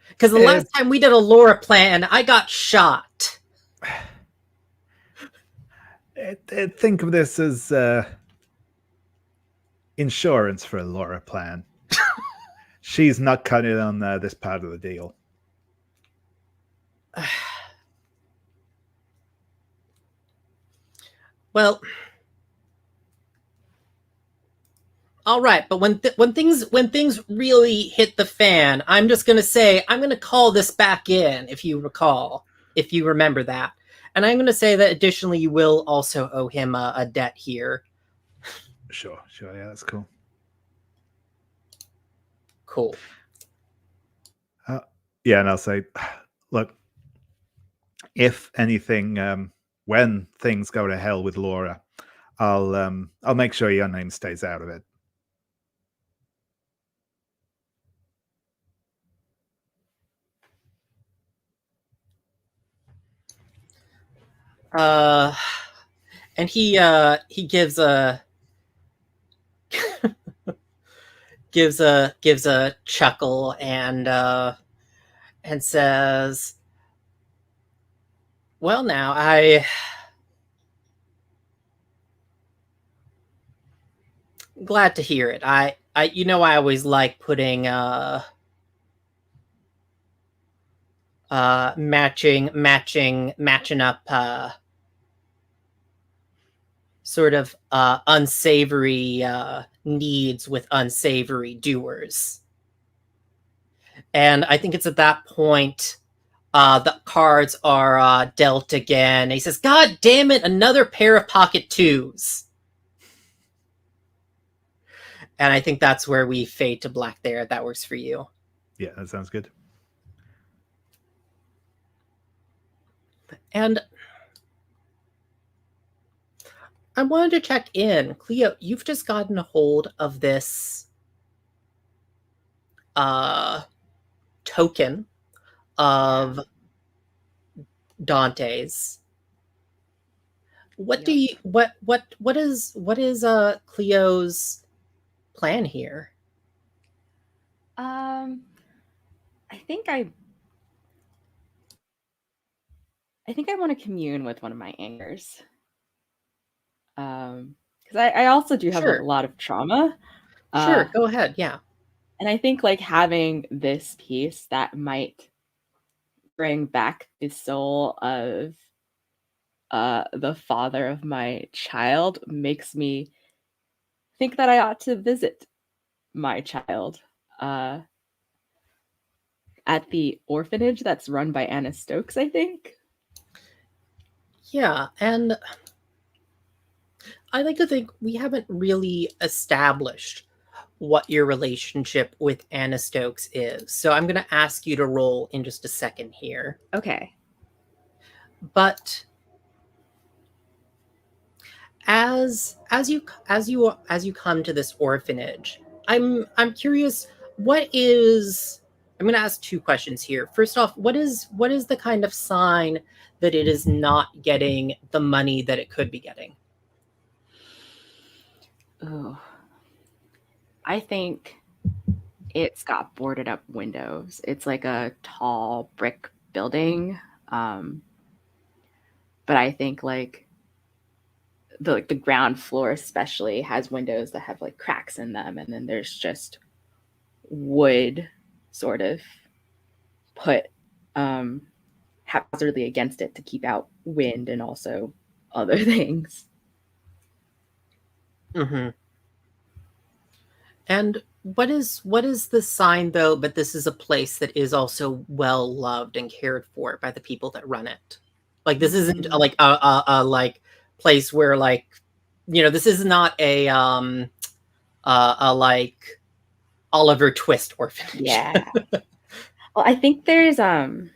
Because the last time we did a Laura plan, I got shot. Think of this as insurance for a Laura plan. She's not cutting on this part of the deal. Well, all right, but when things really hit the fan, I'm just gonna say I'm gonna call this back in, if you remember that, and I'm gonna say that additionally you will also owe him a debt here. Sure, yeah, that's cool. Cool. Yeah, and I'll say, look, if anything, when things go to hell with Laura, I'll make sure your name stays out of it. And he gives a gives a chuckle and says, "Well, now glad to hear it. I I always like putting matching up sort of unsavory needs with unsavory doers. And I think it's at that point the cards are dealt again. And he says, God damn it, another pair of pocket twos. And I think that's where we fade to black there. If that works for you. Yeah, that sounds good. And I wanted to check in. Cleo, you've just gotten a hold of this token of Dante's. What do you what is Cleo's plan here? I think I want to commune with one of my angers. Because I also do have a lot of trauma. Sure, go ahead. Yeah. And I think like having this piece that might bring back the soul of the father of my child makes me think that I ought to visit my child at the orphanage that's run by Anna Stokes, I think. Yeah, and I like to think we haven't really established what your relationship with Anna Stokes is. So I'm going to ask you to roll in just a second here. Okay. But as you come to this orphanage, I'm curious, what is, I'm going to ask two questions here. First off, what is the kind of sign that it is not getting the money that it could be getting? Oh, I think it's got boarded up windows. It's like a tall brick building. But I think like the ground floor especially has windows that have like cracks in them, and then there's just wood sort of put haphazardly against it to keep out wind and also other things. Mm-hmm. And what is the sign though? But this is a place that is also well loved and cared for by the people that run it. Like this isn't like a like place where like, you know, this is not a like Oliver Twist orphanage. Yeah. Well, I think there's I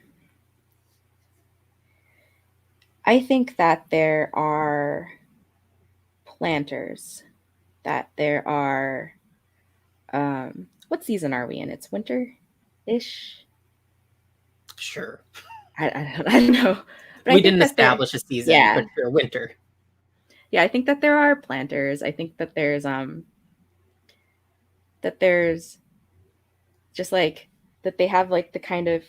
think that there are planters, that there are what season are we in? It's winter-ish. Sure. I don't know. But we didn't establish a season, but sure, winter. Yeah, I think that there are planters. I think that there's just like that they have like the kind of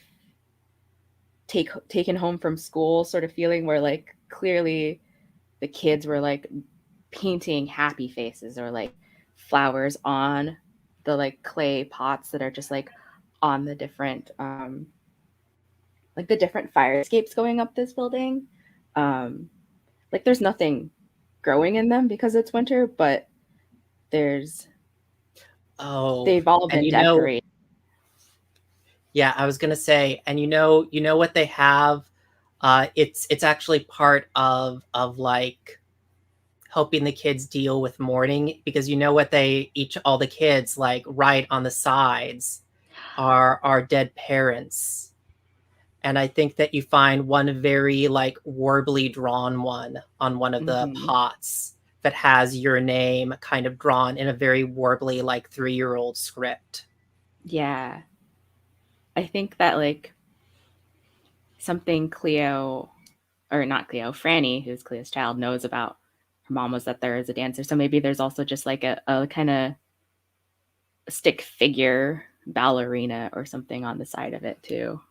taken home from school sort of feeling where like clearly the kids were like painting happy faces or like flowers on the like clay pots that are just like on the different like the different fire escapes going up this building. Like there's nothing growing in them because it's winter, but they've all been decorated. Yeah, I was gonna say, and you know what they have? It's actually part of like helping the kids deal with mourning, because you know what all the kids like write on the sides are dead parents. And I think that you find one very like warbly drawn one on one of the pots that has your name kind of drawn in a very warbly like 3-year-old script. Yeah. I think that like something Cleo, or not Cleo, Franny, who's Cleo's child, knows about her mom was that there is a dancer. So maybe there's also just like a kind of stick figure ballerina or something on the side of it too.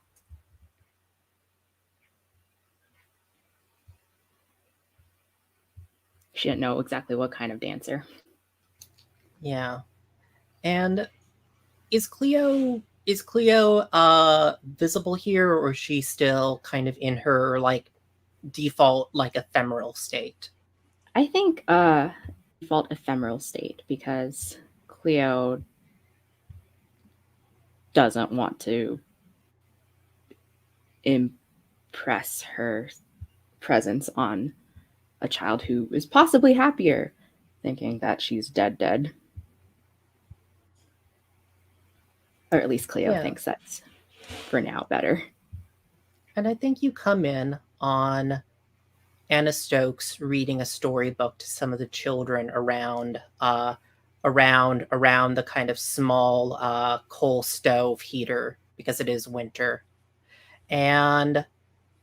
She didn't know exactly what kind of dancer. Yeah. And is Cleo visible here, or is she still kind of in her like default like ephemeral state? I think default ephemeral state because Cleo doesn't want to impress her presence on a child who is possibly happier thinking that she's dead. Or at least Cleo thinks that's, for now, better. And I think you come in on Anna Stokes reading a storybook to some of the children around the kind of small coal stove heater because it is winter. And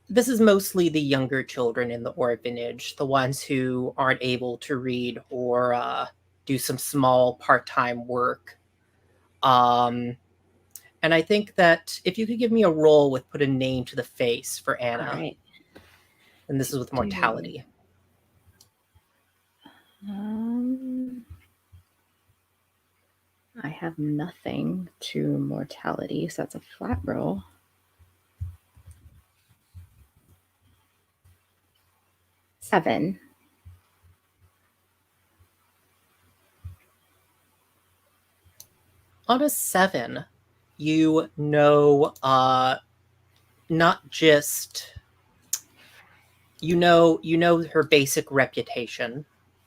this is mostly the younger children in the orphanage, the ones who aren't able to read or do some small part-time work. And I think that if you could give me a roll with put a name to the face for Anna. All right. And this is with mortality. I have nothing to mortality, so that's a flat roll. 7. On a 7, you know, not just you know her basic reputation,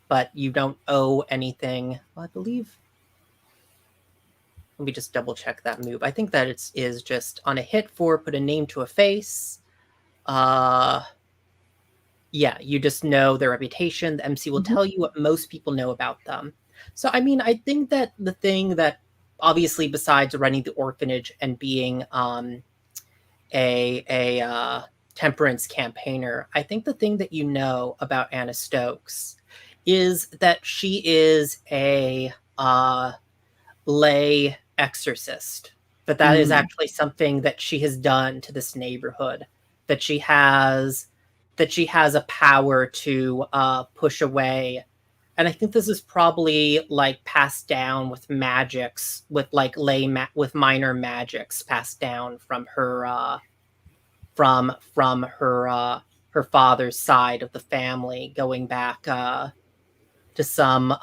but you don't owe anything. Well, I believe. Let me just double check that move. I think that it is just on a hit 4, put a name to a face. Yeah, you just know their reputation. The MC will tell you what most people know about them. So, I mean, I think that the thing that, obviously, besides running the orphanage and being a temperance campaigner, I think the thing that you know about Anna Stokes is that she is a lay exorcist. But that is actually something that she has done to this neighborhood. That she has a power to push away. And I think this is probably like passed down with magics, with like with minor magics passed down from her her father's side of the family, going back to some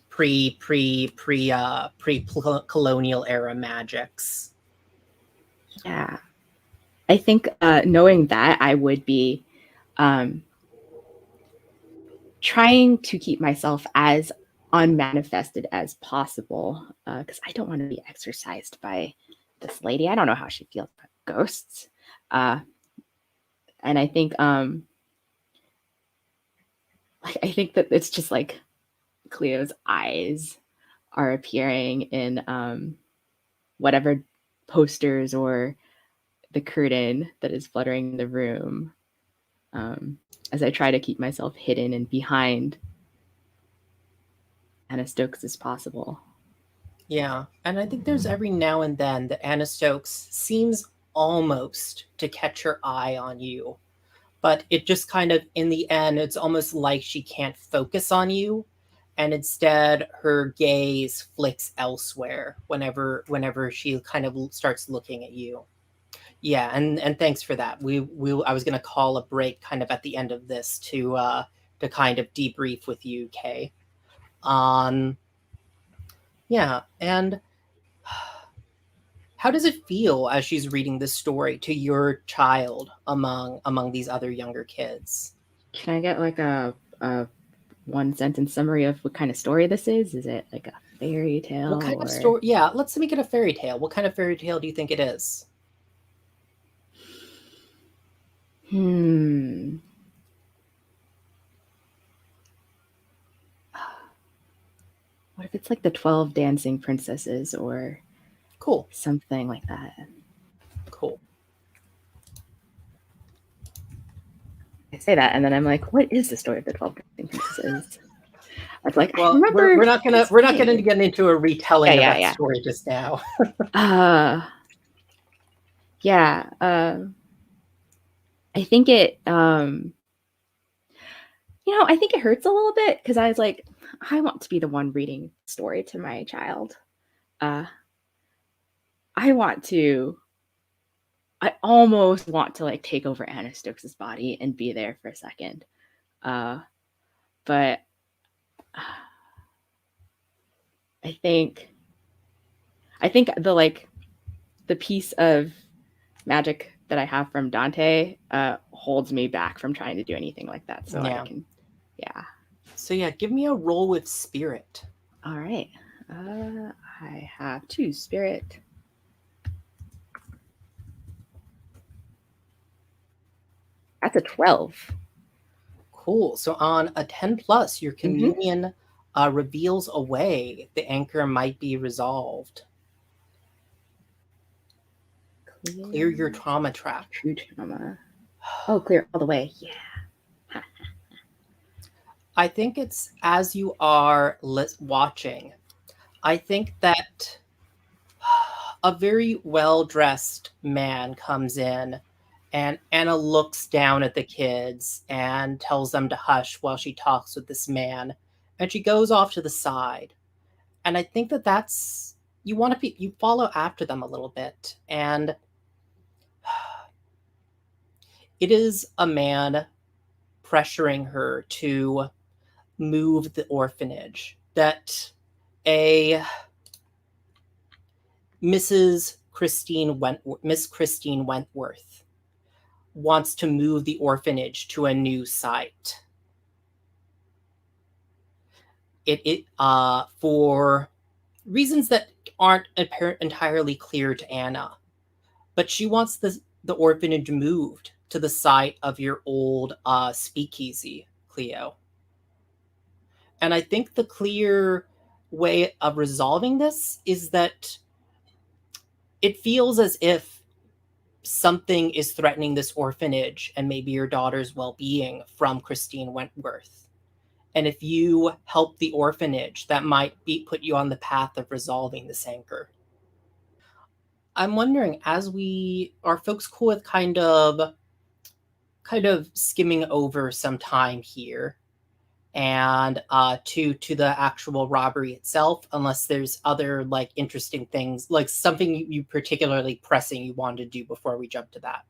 pre-colonial era magics. Yeah. I think knowing that, I would be trying to keep myself as unmanifested as possible because I don't want to be exorcised by this lady. I don't know how she feels about ghosts. And I think I think that it's just like Cleo's eyes are appearing in whatever posters or the curtain that is fluttering in the room as I try to keep myself hidden and behind Anna Stokes as possible. Yeah, and I think there's every now and then that Anna Stokes seems almost to catch her eye on you, but it just kind of, in the end, it's almost like she can't focus on you, and instead her gaze flicks elsewhere whenever she kind of starts looking at you. Yeah, and thanks for that. I was gonna call a break kind of at the end of this to kind of debrief with you, Kay. Yeah, and how does it feel as she's reading this story to your child among these other younger kids? Can I get like a one sentence summary of what kind of story this is? Is it like a fairy tale? What kind of story? Yeah, let's make it a fairy tale. What kind of fairy tale do you think it is? What if it's like the 12 Dancing Princesses or cool something like that? Cool. I say that and then I'm like, what is the story of the 12 Dancing Princesses? I was like, well, I remember we're not gonna get into a retelling of that story just now. I think it I think it hurts a little bit because I was like, I want to be the one reading the story to my child. I almost want to like take over Anna Stokes' body and be there for a second. But I think the piece of magic that I have from Dante holds me back from trying to do anything like that. So Yeah. I can, yeah. So yeah, give me a roll with spirit. All right. I have 2 spirit. That's a 12. Cool. So on a 10 plus, your communion reveals a way the anchor might be resolved. Clear your trauma trap. True trauma. Oh, clear all the way. Yeah. I think it's as you are watching, I think that a very well-dressed man comes in and Anna looks down at the kids and tells them to hush while she talks with this man, and she goes off to the side. And I think that that's you follow after them a little bit, and it is a man pressuring her to move the orphanage that a Miss Christine Wentworth wants to move the orphanage to a new site. It for reasons that aren't entirely clear to Anna, but she wants the orphanage moved to the site of your old speakeasy, Cleo. And I think the clear way of resolving this is that it feels as if something is threatening this orphanage and maybe your daughter's well-being from Christine Wentworth. And if you help the orphanage, that might put you on the path of resolving this anchor. I'm wondering, are folks cool with kind of skimming over some time here and to the actual robbery itself, unless there's other like interesting things, like something you particularly pressing you wanted to do before we jump to that?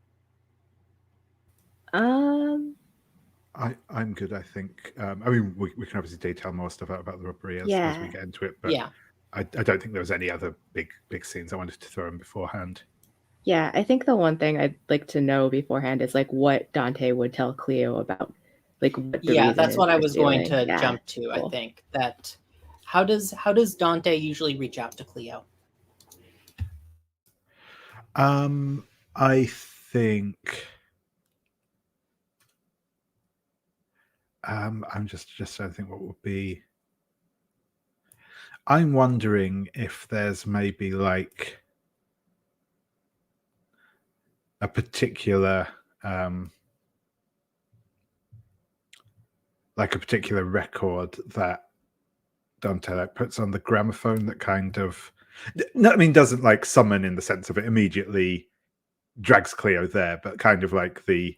I'm good, I think. I mean, we can obviously detail more stuff out about the robbery as we get into it, but yeah, I don't think there was any other big scenes I wanted to throw in beforehand. Yeah, I think the one thing I'd like to know beforehand is like what Dante would tell Cleo about like what the reason that's is what I for was going stealing. to Yeah, jump to. cool. I think that how does Dante usually reach out to Cleo? I think I'm just trying to think what would be. I'm wondering if there's maybe like a particular record that Dante like puts on the gramophone that kind of doesn't like summon in the sense of it immediately drags Cleo there, but kind of like the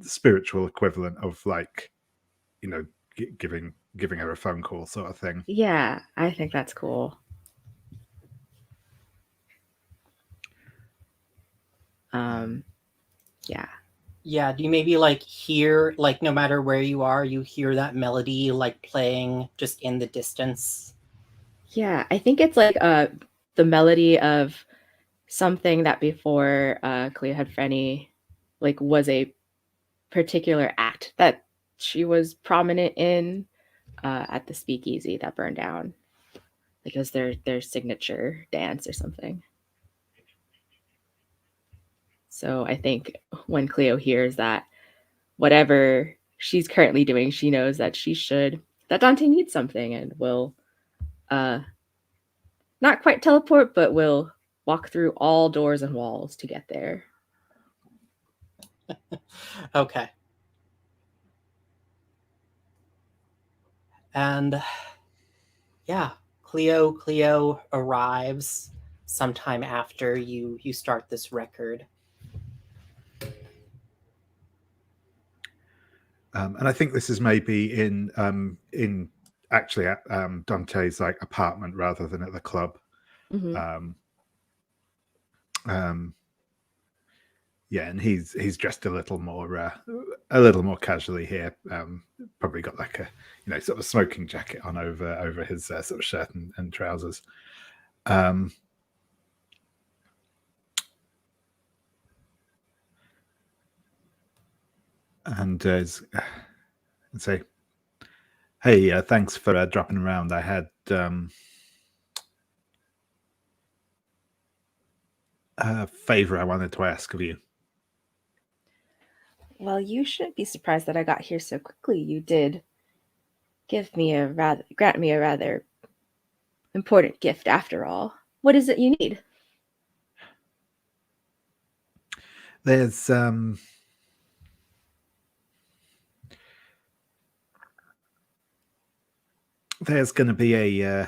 spiritual equivalent of like, you know, giving her a phone call sort of thing. Yeah, I think that's cool. Yeah. Yeah, do you maybe like hear, like no matter where you are, you hear that melody like playing just in the distance? Yeah, I think it's like the melody of something that before Cleo had Frenny like was a particular act that she was prominent in at the speakeasy that burned down. Like it was their signature dance or something. So I think when Cleo hears that, whatever she's currently doing, she knows that that Dante needs something and will not quite teleport, but will walk through all doors and walls to get there. Okay. And yeah, Cleo arrives sometime after you start this record. And I think this is maybe in actually at Dante's like apartment rather than at the club. Mm-hmm. Yeah, and he's dressed a little more casually here. Probably got like a sort of smoking jacket on over his sort of shirt and trousers. And say, hey, thanks for dropping around. I had a favor I wanted to ask of you. Well, you shouldn't be surprised that I got here so quickly. You did grant me a rather important gift after all. What is it you need? There's going to be a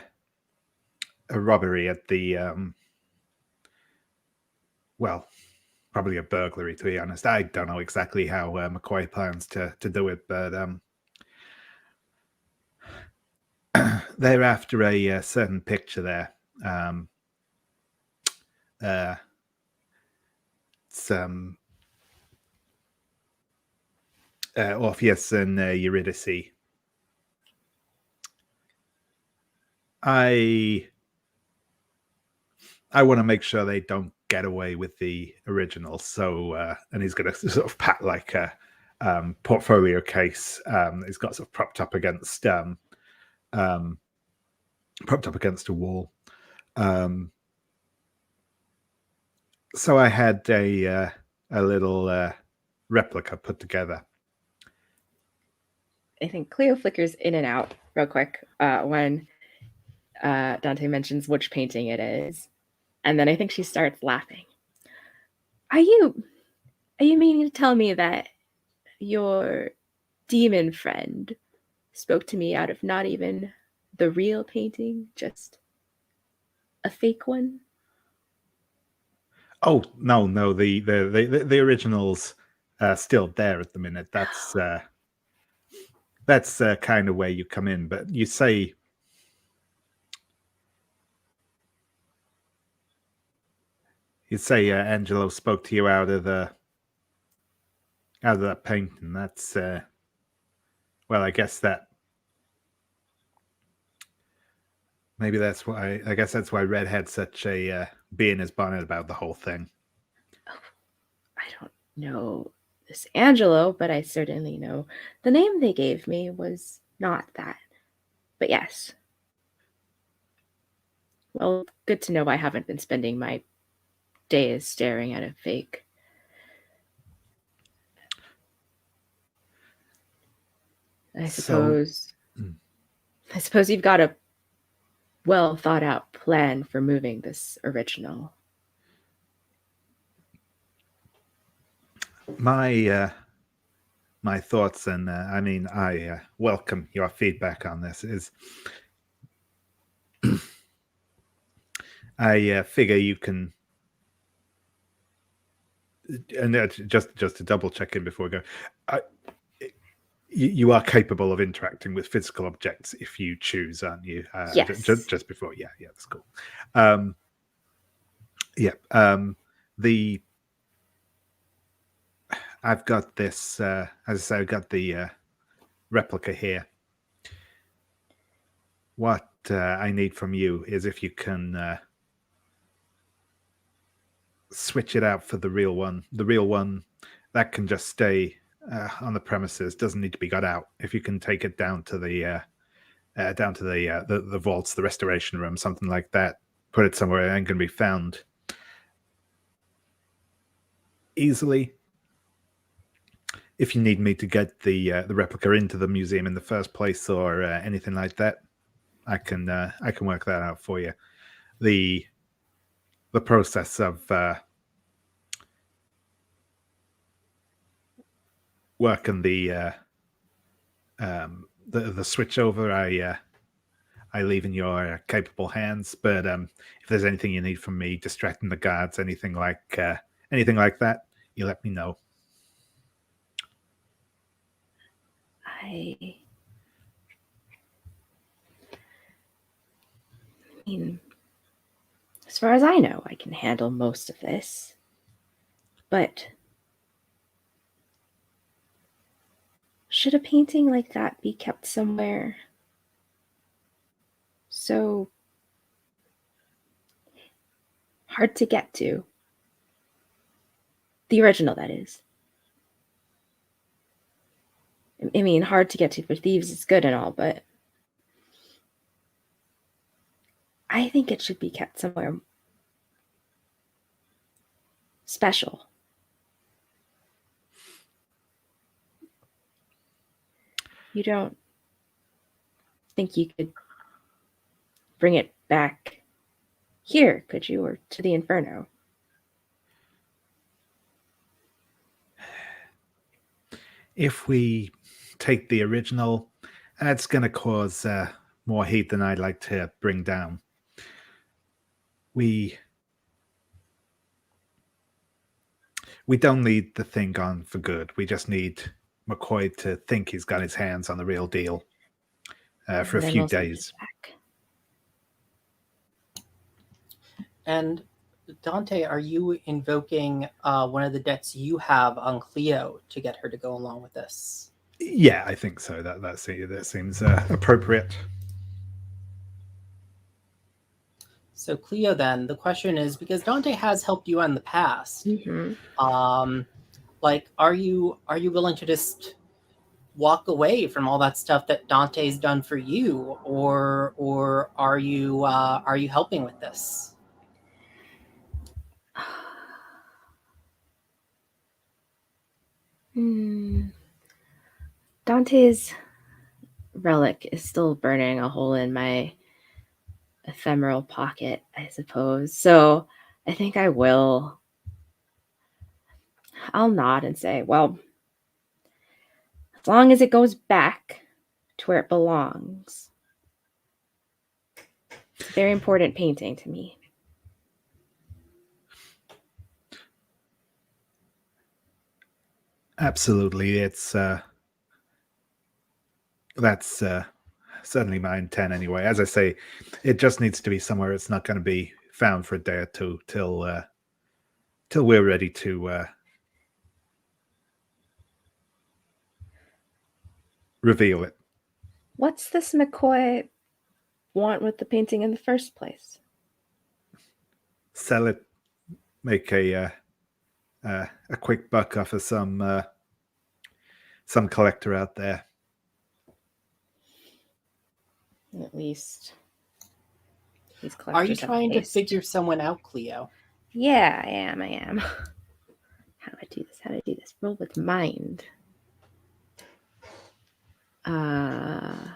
robbery at the well, probably a burglary, to be honest. I don't know exactly how McCoy plans to do it, but they're after a certain picture there. It's Orpheus and Eurydice. I want to make sure they don't get away with the original. So, and he's going to sort of pat like a portfolio case. He's got sort of propped up against a wall. So I had a little replica put together. I think Cleo flickers in and out real quick when Dante mentions which painting it is. And then I think she starts laughing. Are you meaning to tell me that your demon friend spoke to me out of not even the real painting, just a fake one? Oh no, the original's still there at the minute. That's kind of where you come in. But you say Angelo spoke to you out of that painting. That's well, I guess that maybe that's why. I guess that's why Red had such a bee in his bonnet about the whole thing. Oh, I don't know this Angelo, but I certainly know the name they gave me was not that. But yes. Well, good to know I haven't been spending my days staring at a fake. I suppose you've got a well thought out plan for moving this original. My thoughts, and I mean, I welcome your feedback on this. Is I figure you can, and just to double check in before we go, you are capable of interacting with physical objects if you choose, aren't you? Yes. Just before, yeah, that's cool. I've got this, as I say, I've got the replica here. What I need from you is if you can switch it out for the real one. The real one that can just stay on the premises, doesn't need to be got out. If you can take it down to the vaults, the restoration room, something like that, put it somewhere it ain't going to be found easily. If you need me to get the replica into the museum in the first place or anything like that, I can work that out for you. The process of working the switch over, I leave in your capable hands. But if there's anything you need from me, distracting the guards, anything like that, you let me know. I mean, as far as I know, I can handle most of this. But Should a painting like that be kept somewhere so hard to get to? The original, that is. I mean, hard to get to for thieves is good and all, but I think it should be kept somewhere special. You don't think you could bring it back here, could you, or to the Inferno? If we take the original, that's going to cause more heat than I'd like to bring down. We don't need the thing gone for good. We just need McCoy to think he's got his hands on the real deal for a Then few we'll send it days. back. And Dante, are you invoking one of the debts you have on Cleo to get her to go along with this? Yeah, I think so. That seems appropriate. So Cleo, then the question is, because Dante has helped you in the past, like, are you willing to just walk away from all that stuff that Dante's done for you, or are you helping with this? Dante's relic is still burning a hole in my ephemeral pocket, I suppose. So I think I'll nod and say, well, as long as it goes back to where it belongs. It's a very important painting to me. Absolutely. It's that's certainly my intent anyway. As I say, it just needs to be somewhere it's not going to be found for a day or two till we're ready to reveal it. What's this McCoy want with the painting in the first place? Sell it, make a quick buck off of some collector out there. At least these collectors Are you have trying to taste. figure someone out, Cleo? Yeah, I am. How do I do this? Roll with mind. I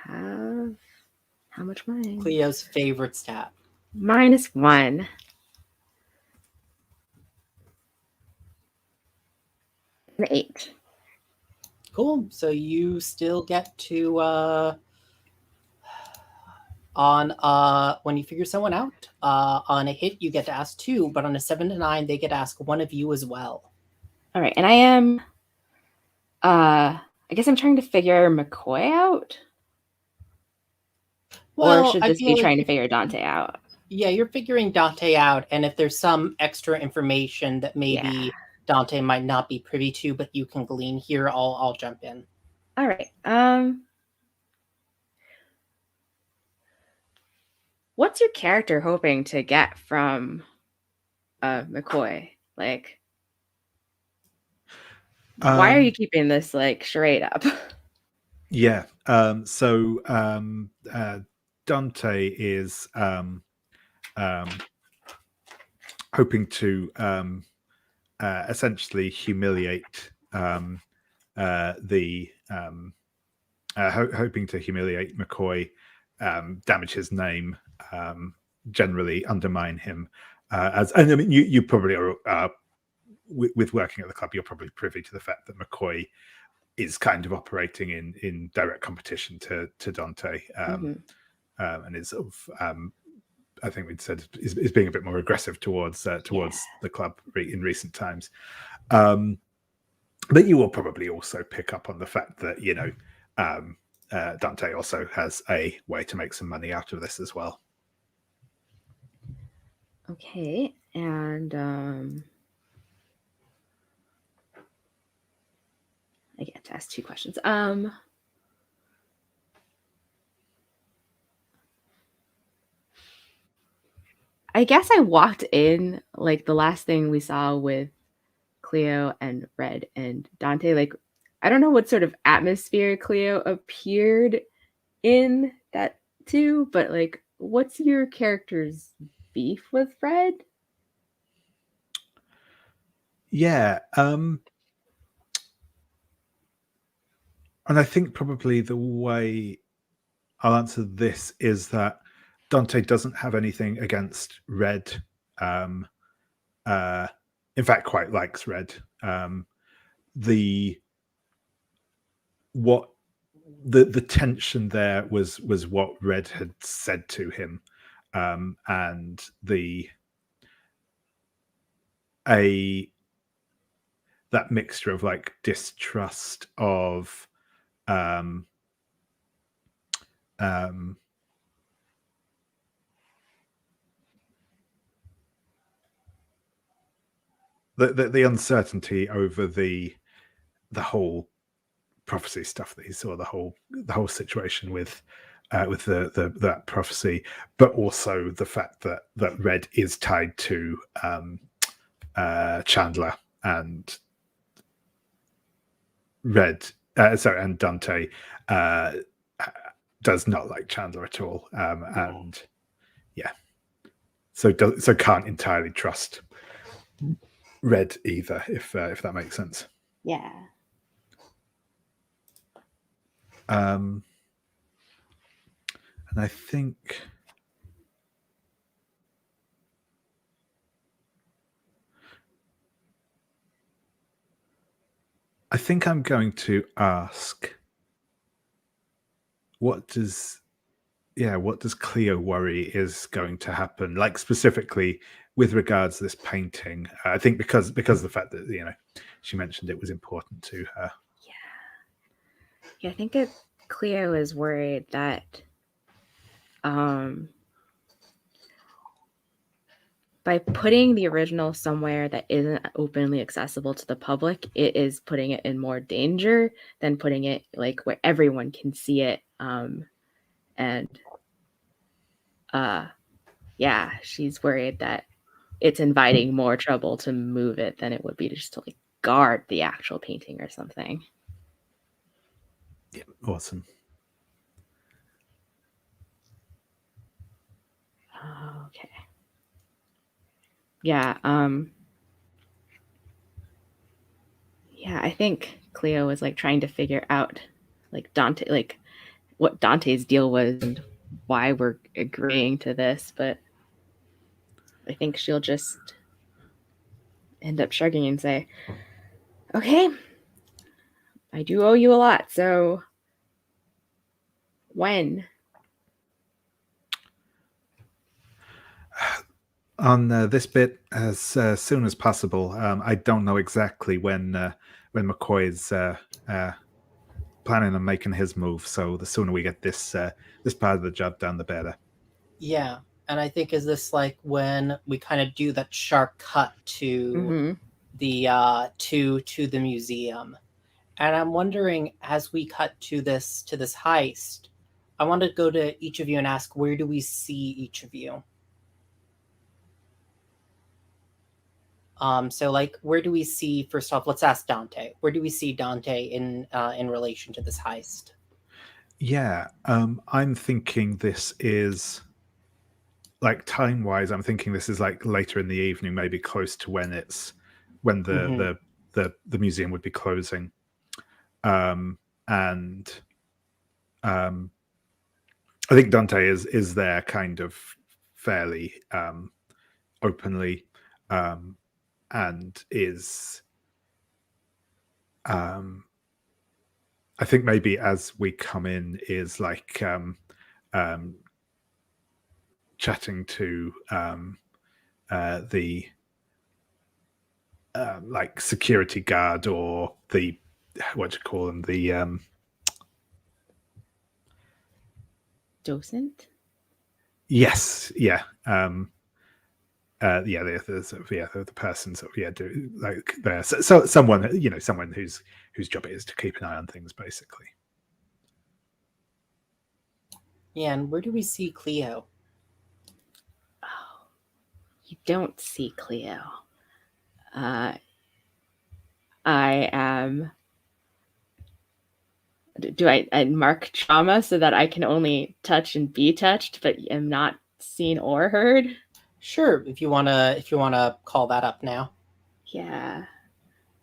have how much mind? Cleo's favorite stat. -1. An 8. Cool. So you still get to when you figure someone out, on a hit you get to ask 2, but on a 7 to 9 they get to ask one of you as well. All right, and I am I guess I'm trying to figure McCoy out. Well, or should this be trying to figure Dante out? Yeah, you're figuring Dante out, and if there's some extra information that maybe Dante might not be privy to, but you can glean here, I'll jump in. All right. What's your character hoping to get from McCoy? Like, why are you keeping this like charade up? Yeah. So Dante is hoping to essentially humiliate hoping to humiliate McCoy, damage his name, generally undermine him. And I mean, you probably are with working at the club. You're probably privy to the fact that McCoy is kind of operating in direct competition to Dante, and is sort of, I think we'd said, is being a bit more aggressive towards the club in recent times. But you will probably also pick up on the fact that, you know, Dante also has a way to make some money out of this as well. Okay, and I get to ask 2 questions. I guess I walked in, like, the last thing we saw with Cleo and Red and Dante, like, I don't know what sort of atmosphere Cleo appeared in that too, but, like, what's your character's beef with Red? Yeah. And I think probably the way I'll answer this is that Dante doesn't have anything against Red. In fact, quite likes Red. The tension there was what Red had said to him, and that mixture of like distrust of the uncertainty over the whole prophecy stuff that he saw, the whole situation with that prophecy, but also the fact that Red is tied to Chandler, and and Dante does not like Chandler at all, and yeah, so can't entirely trust Red either, if that makes sense. Yeah. And I think I'm going to ask, what does Cleo worry is going to happen, like specifically with regards to this painting? I think because of the fact that she mentioned it was important to her. Yeah, I think that Cleo is worried that by putting the original somewhere that isn't openly accessible to the public, it is putting it in more danger than putting it like where everyone can see it. Yeah, she's worried that it's inviting more trouble to move it than it would be to just to like guard the actual painting or something. Yeah, awesome. Okay. Yeah, yeah, I think Cleo was like trying to figure out like Dante, like what Dante's deal was and why we're agreeing to this, but I think she'll just end up shrugging and say, okay, I do owe you a lot, so when? On this bit, as soon as possible. I don't know exactly when McCoy's planning on making his move, so the sooner we get this part of the job done, the better. Yeah, and I think is this like when we kind of do that sharp cut to the to the museum, and I'm wondering as we cut to this heist, I want to go to each of you and ask, where do we see each of you? So like, where do we see, first off, let's ask Dante. Where do we see Dante in relation to this heist? Yeah, I'm thinking this is like time-wise. I'm thinking this is like later in the evening, maybe close to when the museum would be closing, and I think Dante is there kind of fairly openly, and is I think maybe as we come in is like chatting to the like security guard, or the what do you call them, the Docent? yes, yeah, the person sort of do like there. So someone someone whose job it is to keep an eye on things, basically. Yeah, and where do we see Cleo? Oh, you don't see Cleo. I am. Do I mark trauma so that I can only touch and be touched, but am not seen or heard? Sure, if you wanna call that up now. Yeah.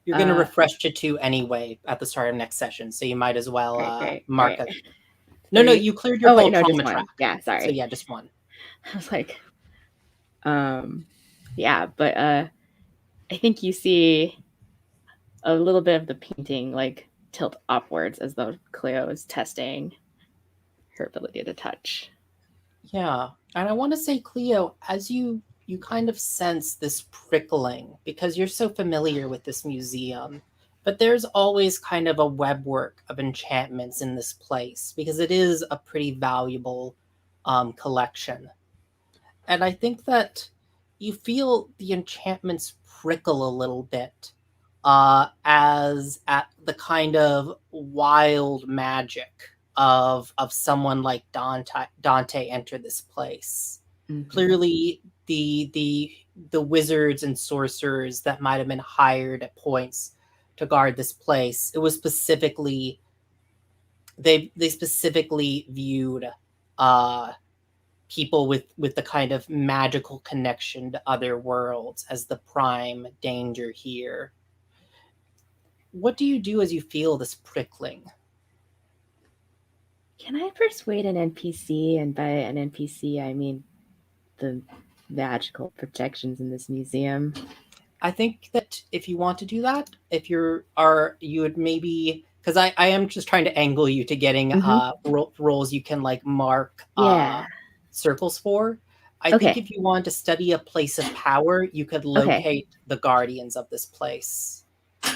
You're gonna refresh to 2 anyway at the start of next session, so you might as well Great. mark it. No, you cleared your whole trauma track. Yeah, sorry. So yeah, just 1. I was like, yeah, but I think you see a little bit of the painting like tilt upwards as though Cleo is testing her ability to touch. Yeah, and I want to say, Cleo, as you kind of sense this prickling because you're so familiar with this museum, but there's always kind of a webwork of enchantments in this place because it is a pretty valuable collection. And I think that you feel the enchantments prickle a little bit as at the kind of wild magic of someone like Dante enter this place. Mm-hmm. Clearly, the wizards and sorcerers that might have been hired at points to guard this place, it was specifically they specifically viewed people with the kind of magical connection to other worlds as the prime danger here. What do you do as you feel this prickling? Can I persuade an NPC? And by an NPC, I mean the magical protections in this museum. I think that if you want to do that, if you would maybe, because I am just trying to angle you to getting roles you can like mark circles for. I think if you want to study a place of power, you could locate the guardians of this place.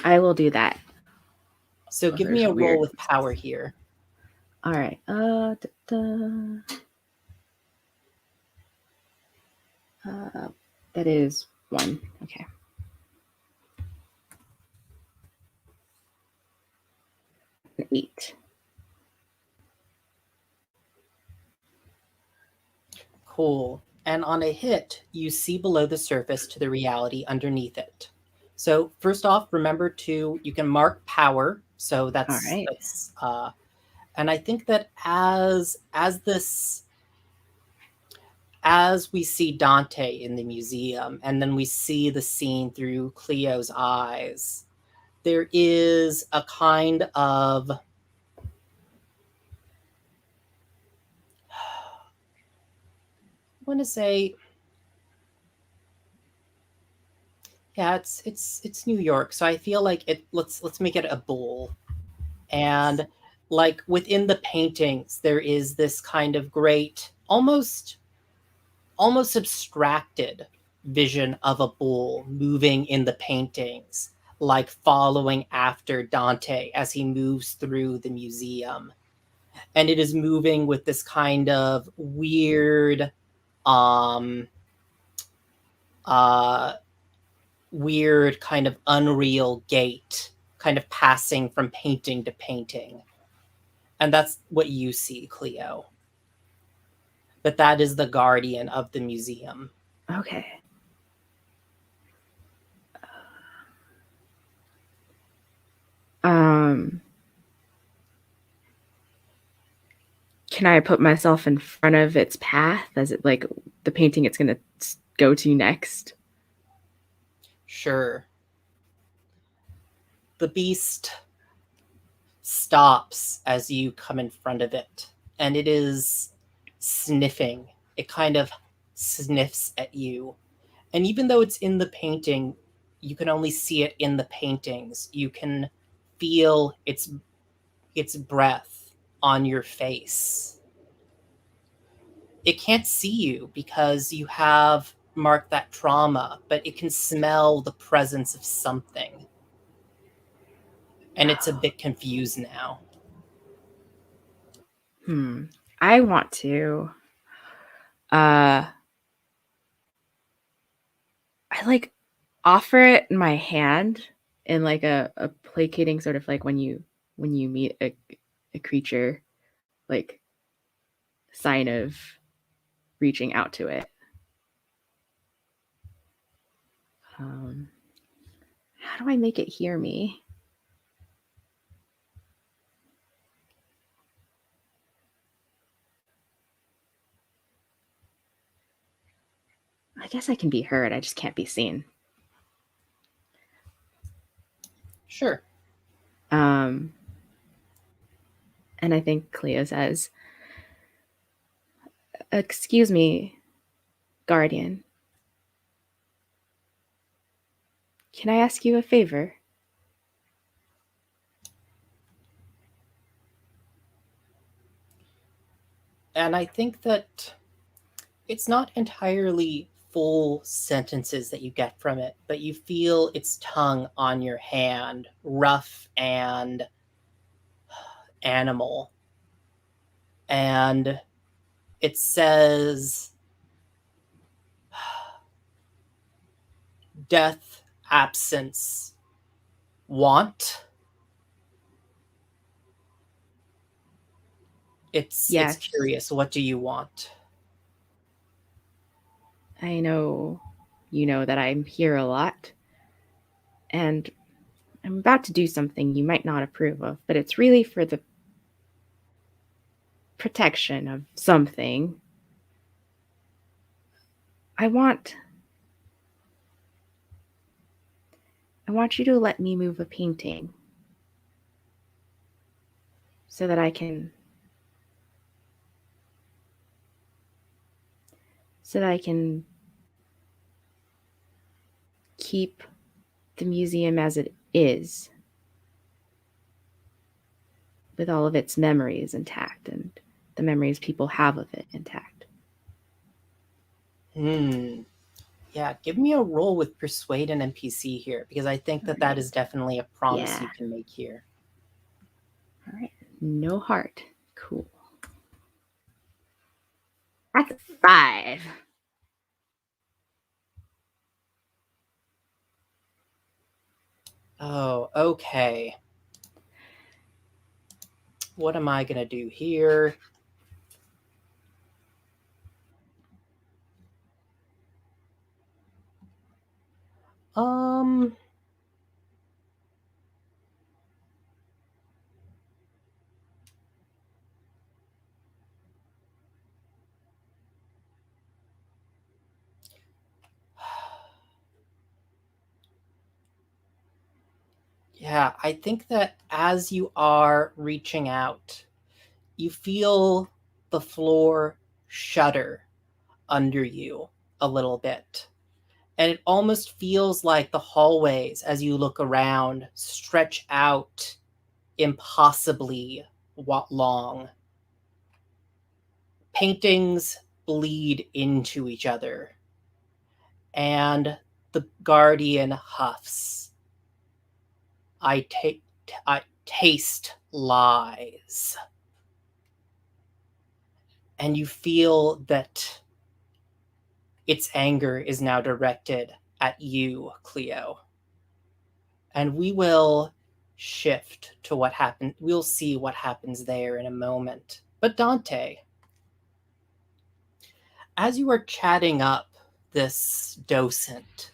I will do that. So give me a roll with power here. All right. That is 1. Okay. An 8. Cool. And on a hit, you see below the surface to the reality underneath it. So first off, remember you can mark power. So that's all right. That's and I think that as we see Dante in the museum, and then we see the scene through Cleo's eyes, there is a kind of I want to say, yeah, it's New York, so I feel like it. Let's make it a bowl, and like within the paintings, there is this kind of great, almost abstracted vision of a bull moving in the paintings, like following after Dante as he moves through the museum, and it is moving with this kind of weird weird kind of unreal gait, kind of passing from painting to painting. And that's what you see, Cleo. But that is the guardian of the museum. Okay. Can I put myself in front of its path as it like the painting it's going to go to next? Sure. The beast stops as you come in front of it, and it is sniffing. It kind of sniffs at you. And even though it's in the painting, you can only see it in the paintings. You can feel its breath on your face. It can't see you because you have marked that trauma, but it can smell the presence of something. And it's a bit confused now. I want to I like offer it in my hand in like a placating sort of like when you meet a creature, like sign of reaching out to it. How do I make it hear me? I guess I can be heard. I just can't be seen. Sure. And I think Cleo says, "Excuse me, Guardian. Can I ask you a favor?" And I think that it's not entirely full sentences that you get from it, but you feel its tongue on your hand, rough and animal. And it says, death, absence, want. It's Yes. curious. What do you want? I know you know that I'm here a lot, and I'm about to do something you might not approve of, but it's really for the protection of something. I want you to let me move a painting so that I can keep the museum as it is, with all of its memories intact and the memories people have of it intact. Yeah, give me a roll with persuade an NPC here, because I think that that is definitely a promise you can make here. All right. No heart. Cool. That's a 5. Oh, okay. What am I going to do here? Yeah, I think that as you are reaching out, you feel the floor shudder under you a little bit. And it almost feels like the hallways, as you look around, stretch out impossibly long. Paintings bleed into each other, and the guardian huffs. I taste lies. And you feel that its anger is now directed at you, Cleo. And we will shift to what happened. We'll see what happens there in a moment. But Dante, as you are chatting up this docent,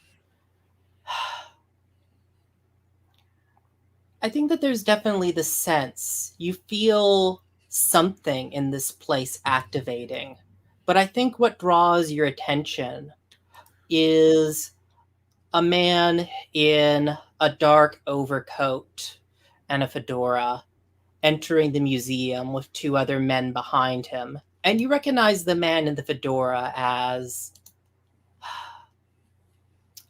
I think that there's definitely the sense you feel something in this place activating. But I think what draws your attention is a man in a dark overcoat and a fedora entering the museum with 2 other men behind him. And you recognize the man in the fedora as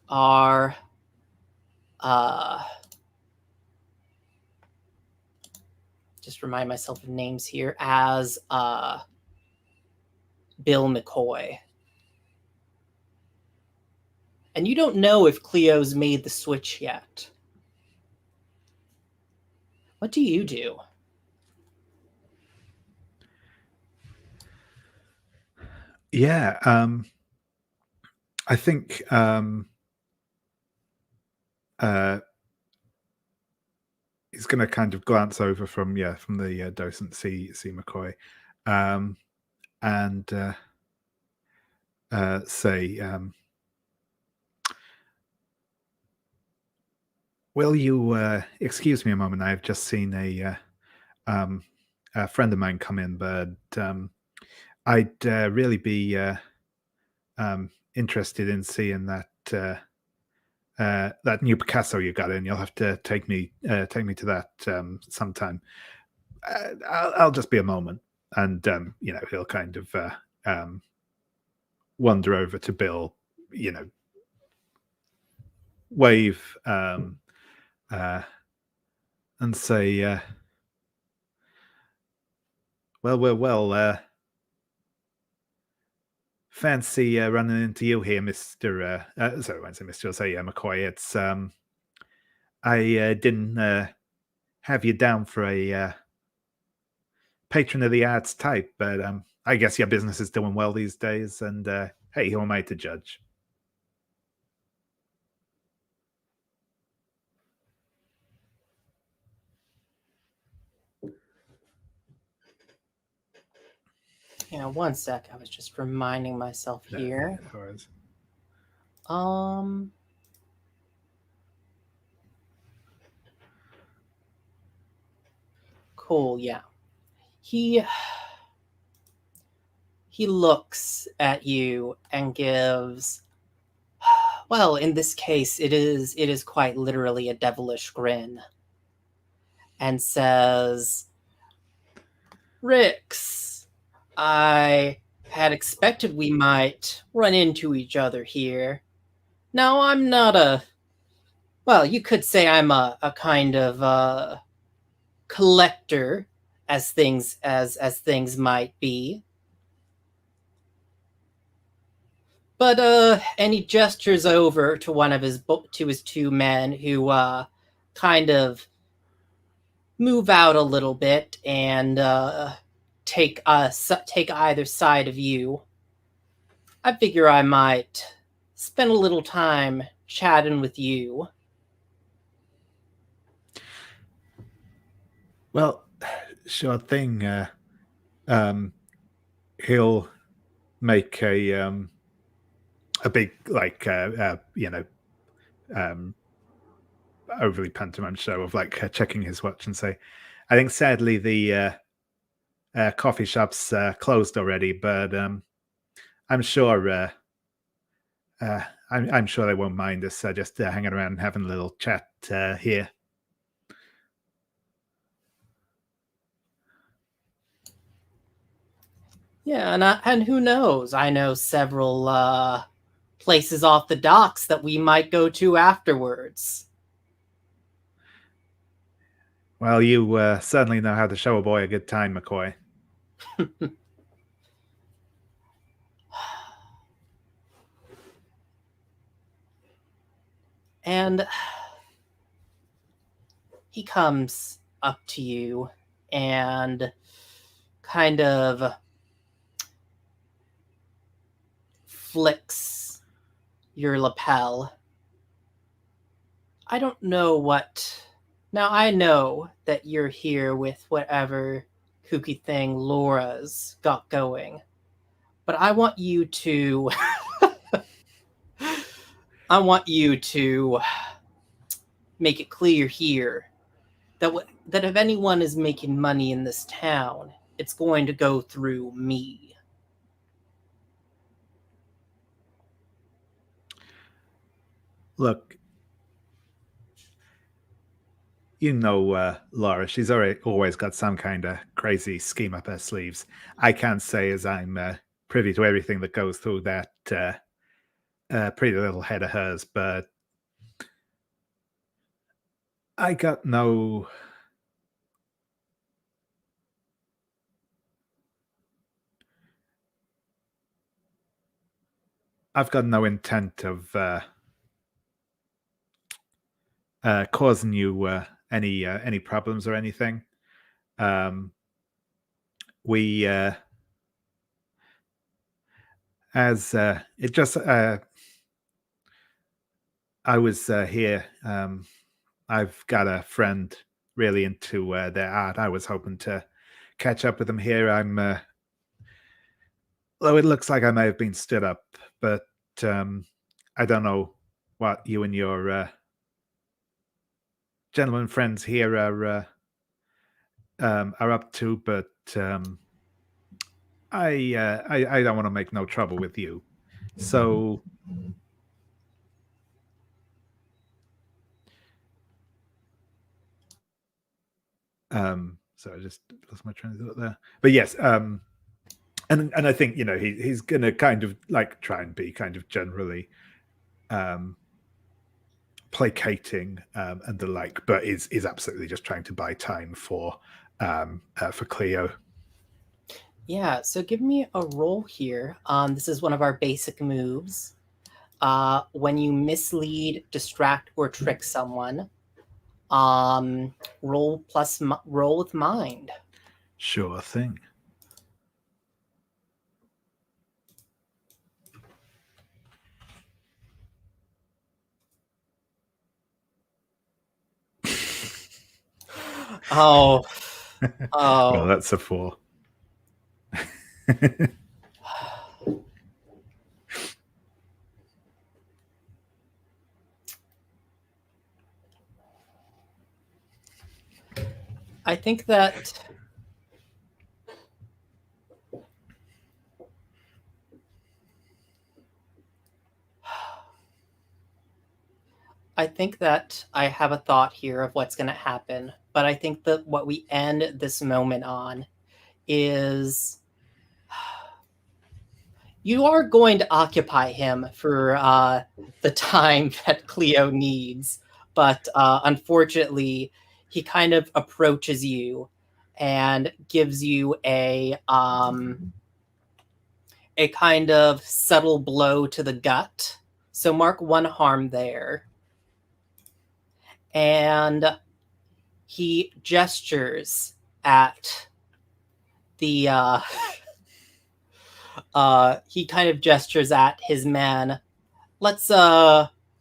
our just remind myself of names here, as Bill McCoy. And you don't know if Cleo's made the switch yet. What do you do? Yeah, I think he's going to kind of glance over from the docent, see McCoy, and say, "Will you excuse me a moment? I've just seen a friend of mine come in, but I'd really be interested in seeing that that new Picasso you got in. You'll have to take me to that sometime. I'll just be a moment." And he'll kind of wander over to Bill, wave and say, well, fancy running into you here, Mr. Sorry, I won't say Mr. I'll say McCoy. It's I didn't have you down for a patron of the arts type, but I guess your business is doing well these days, and hey, who am I to judge? Yeah, one sec. I was just reminding myself here. Cool, yeah. He looks at you and gives, well, in this case, it is quite literally a devilish grin, and says, "Rix, I had expected we might run into each other here. Now, I'm not well, you could say I'm a kind of collector, as things might be. But and he gestures over to one of his two men who kind of move out a little bit and take either side of you. I figure I might spend a little time chatting with you." Well, sure thing. He'll make a big, like, overly pantomime show of like checking his watch and say, "I think sadly the coffee shop's closed already, but I'm sure I'm sure they won't mind us just hanging around and having a little chat here." Yeah, and who knows? I know several places off the docks that we might go to afterwards. Well, you certainly know how to show a boy a good time, McCoy. And he comes up to you and kind of flicks your lapel. "I don't know what... Now, I know that you're here with whatever kooky thing Laura's got going, but I want you to... I want you to make it clear here that if anyone is making money in this town, it's going to go through me." Look, Laura, she's always got some kind of crazy scheme up her sleeves. I can't say as I'm privy to everything that goes through that pretty little head of hers, but I got no... I've got no intent of causing you any problems or anything. We as it just I was here. I've got a friend really into their art. I was hoping to catch up with them here. Though it looks like I may have been stood up, but I don't know what you and your gentlemen friends here are up to, but I don't want to make no trouble with you. So so I just lost my train of thought there. But yes, and I think he's gonna kind of like try and be kind of generally placating and the like, but is absolutely just trying to buy time for Cleo. Yeah, so give me a roll here. This is one of our basic moves. When you mislead, distract, or trick someone, roll with mind. Sure thing. Oh, Well, that's a 4. I think that I have a thought here of what's going to happen, but I think that what we end this moment on is you are going to occupy him for the time that Cleo needs, but unfortunately, he kind of approaches you and gives you a kind of subtle blow to the gut. So mark 1 harm there. And he gestures at the he kind of gestures at his man. Let's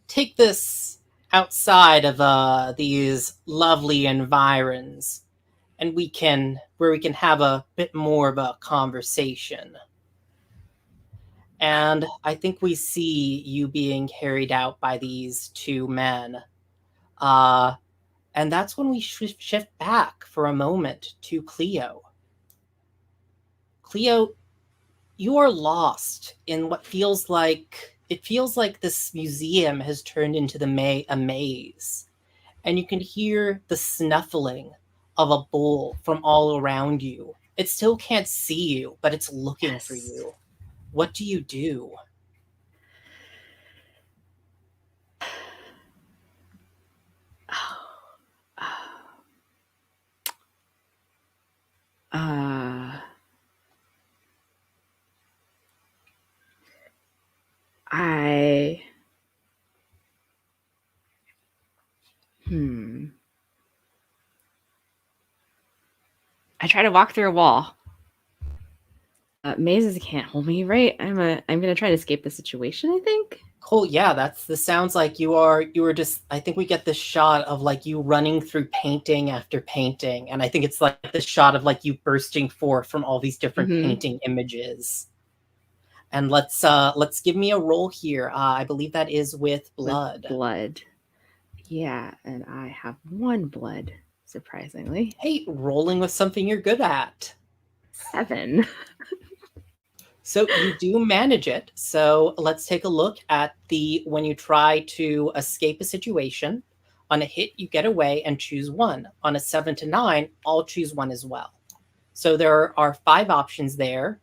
take this outside of these lovely environs, and we can have a bit more of a conversation. And I think we see you being carried out by these 2 men. And that's when we shift back for a moment to Cleo. Cleo, you are lost in what feels like this museum has turned into a maze, and you can hear the snuffling of a bull from all around you. It still can't see you, but it's looking for you. What do you do? I try to walk through a wall. Mazes can't hold me, right? I'm gonna try to escape the situation, I think. Cool. Yeah, this sounds like you were just, I think we get this shot of like you running through painting after painting, and I think it's like this shot of like you bursting forth from all these different painting images. And let's give me a roll here. I believe that is with blood. Blood. Yeah, and I have 1 blood, surprisingly. Hey, rolling with something you're good at. 7. So you do manage it. So let's take a look at when you try to escape a situation. On a hit, you get away and choose 1. On a 7 to 9, I'll choose 1 as well. So there are 5 options there.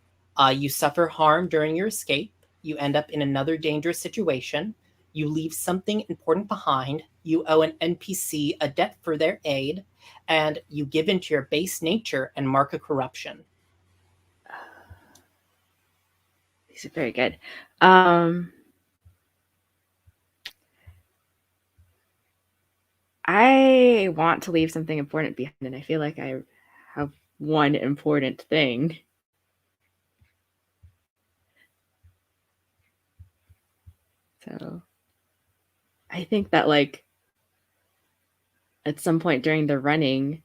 You suffer harm during your escape. You end up in another dangerous situation. You leave something important behind. You owe an NPC a debt for their aid. And you give into your base nature and mark a corruption. These are very good. I want to leave something important behind, and I feel like I have 1 important thing. So I think that like at some point during the running,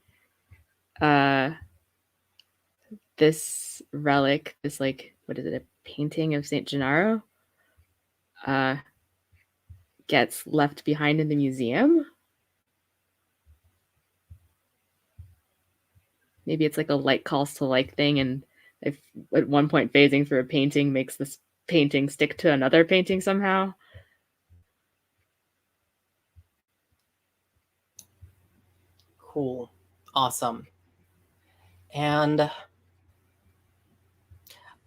this relic, this like what is it, a painting of Saint Gennaro, gets left behind in the museum. Maybe it's like a like calls to like thing, and if at one point phasing through a painting makes this painting stick to another painting somehow. Cool. Awesome. And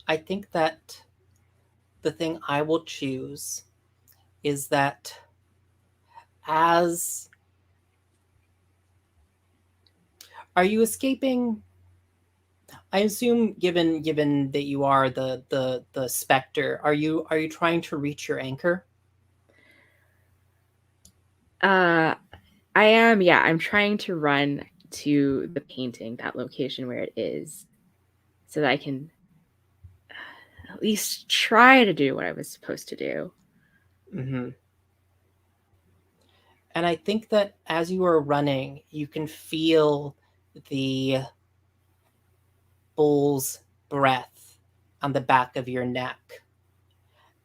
I think that the thing I will choose is that as are you escaping? I assume given that you are the specter, are you trying to reach your anchor? I am, yeah, I'm trying to run to the painting, that location where it is, so that I can at least try to do what I was supposed to do. Mm-hmm. And I think that as you are running, you can feel the bull's breath on the back of your neck.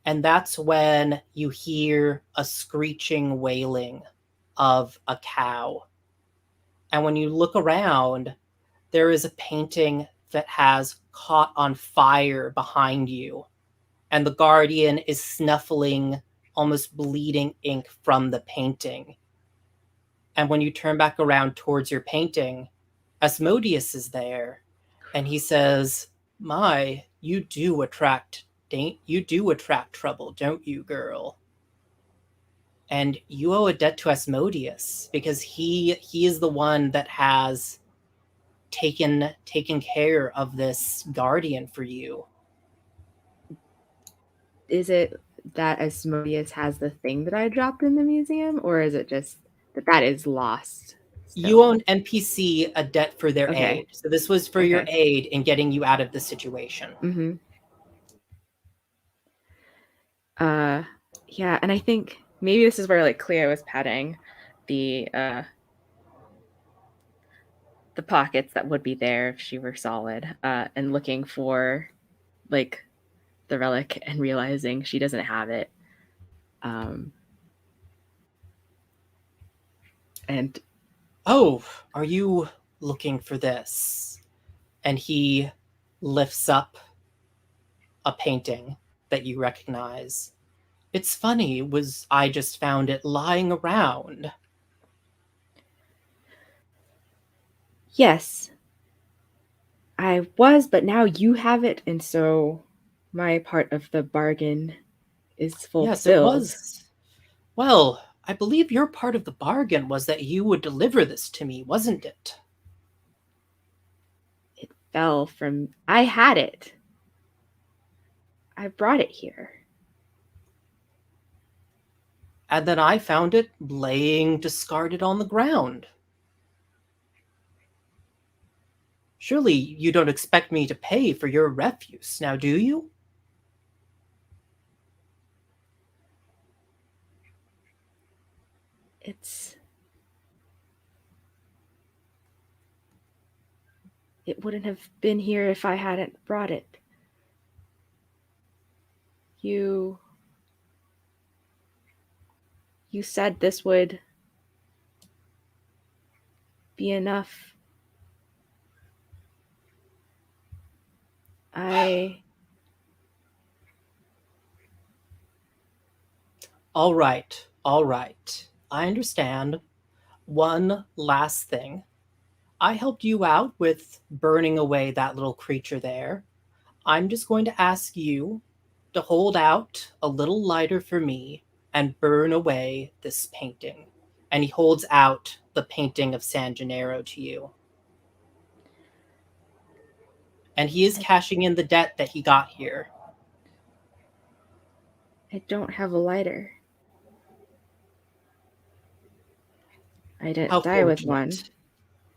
And that's when you hear a screeching wailing of a cow. And when you look around, there is a painting that has caught on fire behind you. And the guardian is snuffling almost bleeding ink from the painting. And when you turn back around towards your painting, Asmodeus is there. And he says, "My, you do attract trouble, don't you, girl? And you owe a debt to Asmodeus because he is the one that has taken care of this guardian for you." Is it that Asmodeus has the thing that I dropped in the museum, or is it just that that is lost You still? owe an NPC a debt for their Okay. aid. So this was for your Okay. aid in getting you out of the situation. Mm-hmm. Yeah, and I think maybe this is where like Cleo is patting the pockets that would be there if she were solid, and looking for like the relic and realizing she doesn't have it. And "Oh, are you looking for this?" And he lifts up a painting that you recognize. "It's funny, was I just found it lying around." yes, I was, but now you have it, and so my part of the bargain is "Yes, it fulfilled. was. Well, I believe your part of the bargain was that you would deliver this to me, wasn't it?" It fell from. I had it. I brought it here. "And then I found it laying discarded on the ground. Surely you don't expect me to pay for your refuse, now do you?" It wouldn't have been here if I hadn't brought it. You said this would be enough. All right, all right. I understand. One last thing. I helped you out with burning away that little creature there. I'm just going to ask you to hold out a little lighter for me and burn away this painting." And he holds out the painting of San Gennaro to you. And he is cashing in the debt that he got here. I don't have a lighter. I How didn't die with one. fortunate.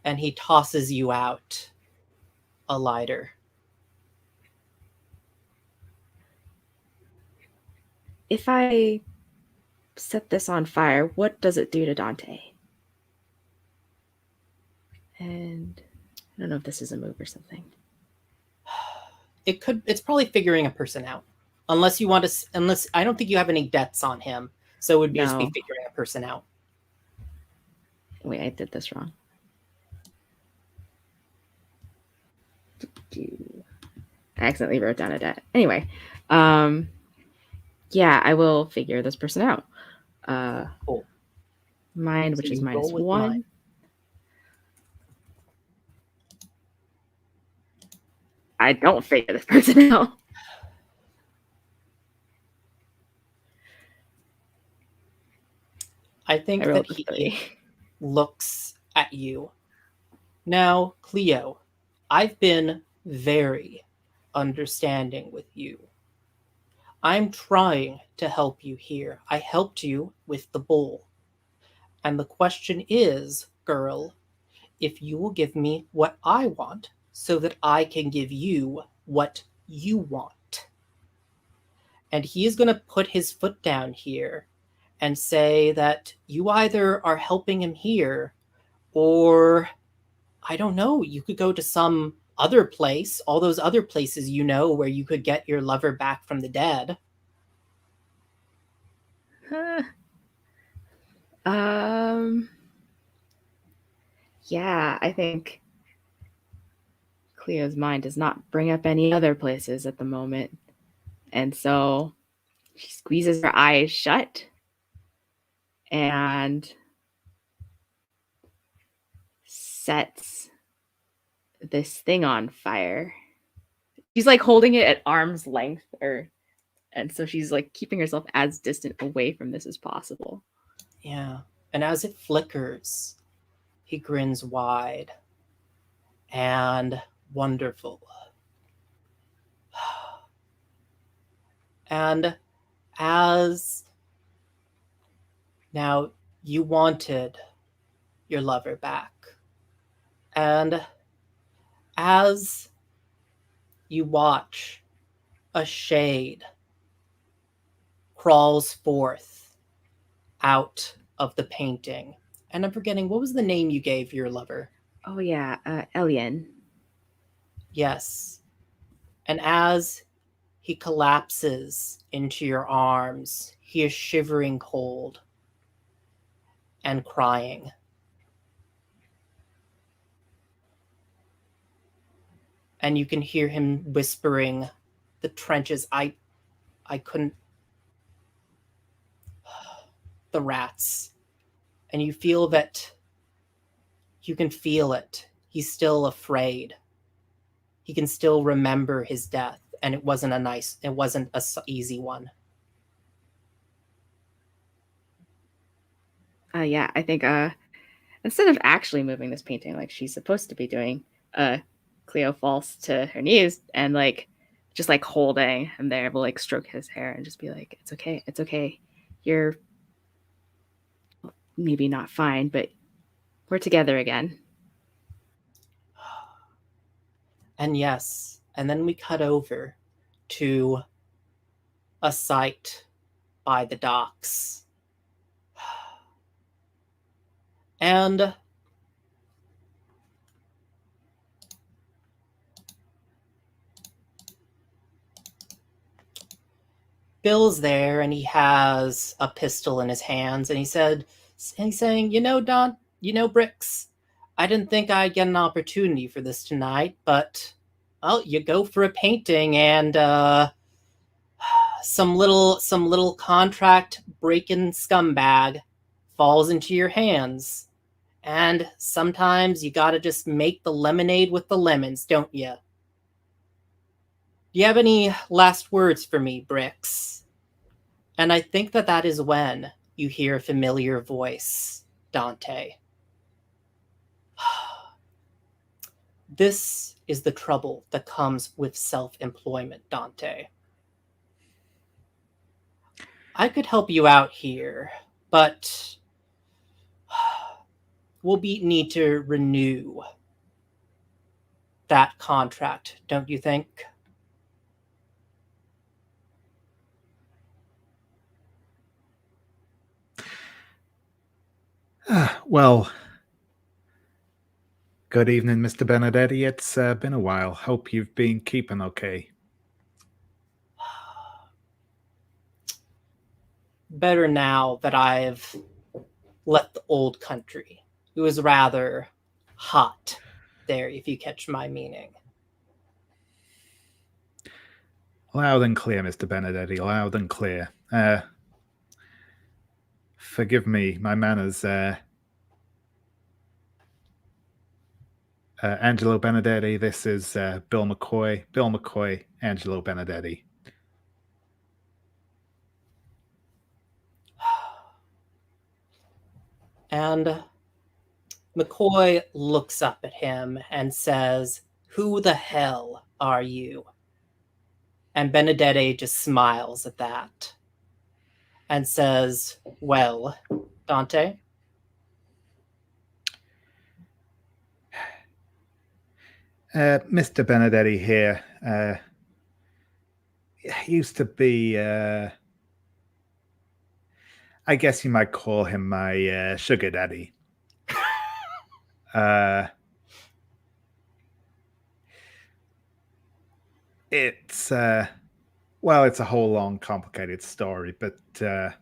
And he tosses you out a lighter. If I set this on fire, what does it do to Dante? And I don't know if this is a move or something. It's probably figuring a person out. Unless you want to, unless I don't think you have any debts on him, so it would just be No. figuring a person out. Wait, I did this wrong. I accidentally wrote down a debt. Anyway, yeah, I will figure this person out. Cool. Mind, which So is you roll with -1. mind. I don't figure this person out. I think I that rolled a he 3. looks at you. Now, Cleo, I've been very understanding with you. I'm trying to help you here. I helped you with the bowl. And the question is, girl, if you will give me what I want so that I can give you what you want. And he is going to put his foot down here and say that you either are helping him here or, I don't know, you could go to some other place, all those other places you know where you could get your lover back from the dead. Yeah, I think Cleo's mind does not bring up any other places at the moment. And so she squeezes her eyes shut and sets this thing on fire. She's like holding it at arm's length, and so she's like keeping herself as distant away from this as possible. Yeah. And as it flickers, he grins wide and wonderful. And as now you wanted your lover back, and as you watch, a shade crawls forth out of the painting. And I'm forgetting, what was the name you gave your lover? Oh yeah, Elian. Yes. And as he collapses into your arms, he is shivering cold and crying. And you can hear him whispering the trenches. I couldn't. The rats. And you feel that. You can feel it. He's still afraid. He can still remember his death. And it wasn't a easy one. Yeah, I think instead of actually moving this painting like she's supposed to be doing, Cleo falls to her knees and like just like holding him there, will like stroke his hair and just be like, it's okay. You're maybe not fine, but we're together again. And yes, and then we cut over to a site by the docks. And Bill's there and he has a pistol in his hands and he's saying, Bricks, I didn't think I'd get an opportunity for this tonight, but well, you go for a painting and some little contract breaking scumbag falls into your hands. And sometimes you gotta just make the lemonade with the lemons, don't you? Do you have any last words for me, Bricks? And I think that is when you hear a familiar voice, Dante. This is the trouble that comes with self-employment, Dante. I could help you out here, but we'll need to renew that contract, don't you think? Well, good evening, Mr. Benedetti. It's been a while. Hope you've been keeping okay. Better now that I've left the old country. It was rather hot there, if you catch my meaning. Loud and clear, Mr. Benedetti. Loud and clear. Forgive me, my manners. Angelo Benedetti. This is Bill McCoy. Bill McCoy, Angelo Benedetti. And McCoy looks up at him and says, "Who the hell are you?" And Benedetti just smiles at that and says, "Well, Dante?" Mr. Benedetti here used to be, I guess you might call him my sugar daddy. It's well, it's a whole long, complicated story, but the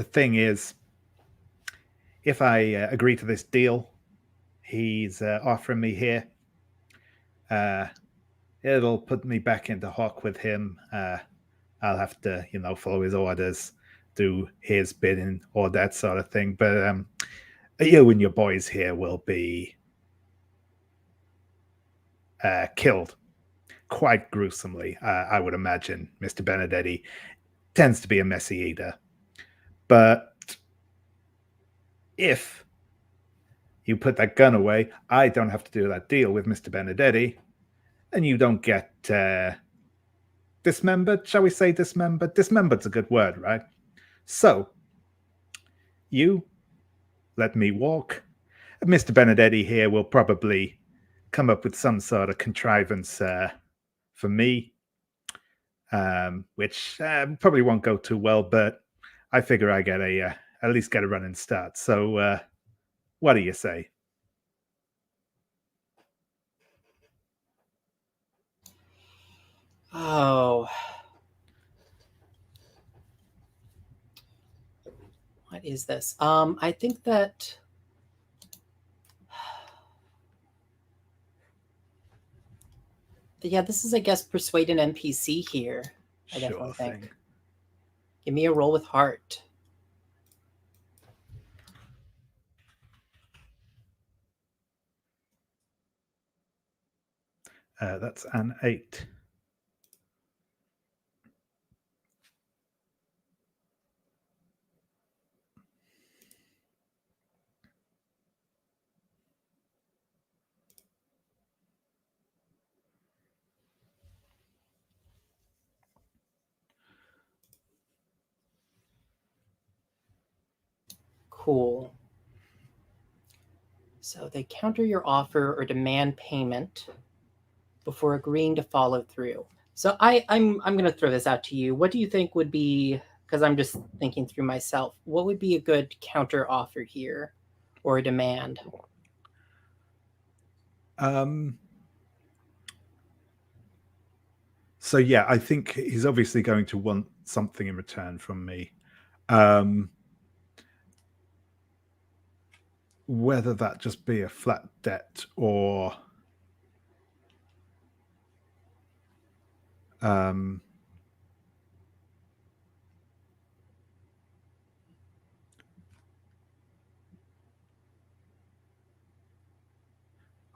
thing is, if I agree to this deal he's offering me here, it'll put me back into hock with him. I'll have to, follow his orders, do his bidding, all that sort of thing. But you and your boys here will be killed quite gruesomely, I would imagine. Mr. Benedetti tends to be a messy eater. But if you put that gun away, I don't have to do that deal with Mr. Benedetti, and you don't get dismembered. Shall we say dismembered? Dismembered's a good word, right? So, you let me walk. Mr. Benedetti here will probably come up with some sort of contrivance for me, which probably won't go too well, but I figure I get at least get a running start. So, what do you say? Oh. What is this? I think that yeah, this is, I guess, persuade an NPC here. I definitely think. Give me a roll with heart. That's an 8. Cool. So they counter your offer or demand payment before agreeing to follow through. So I'm going to throw this out to you. What do you think would be, because I'm just thinking through myself, what would be a good counter offer here or a demand? So yeah, I think he's obviously going to want something in return from me. Whether that just be a flat debt or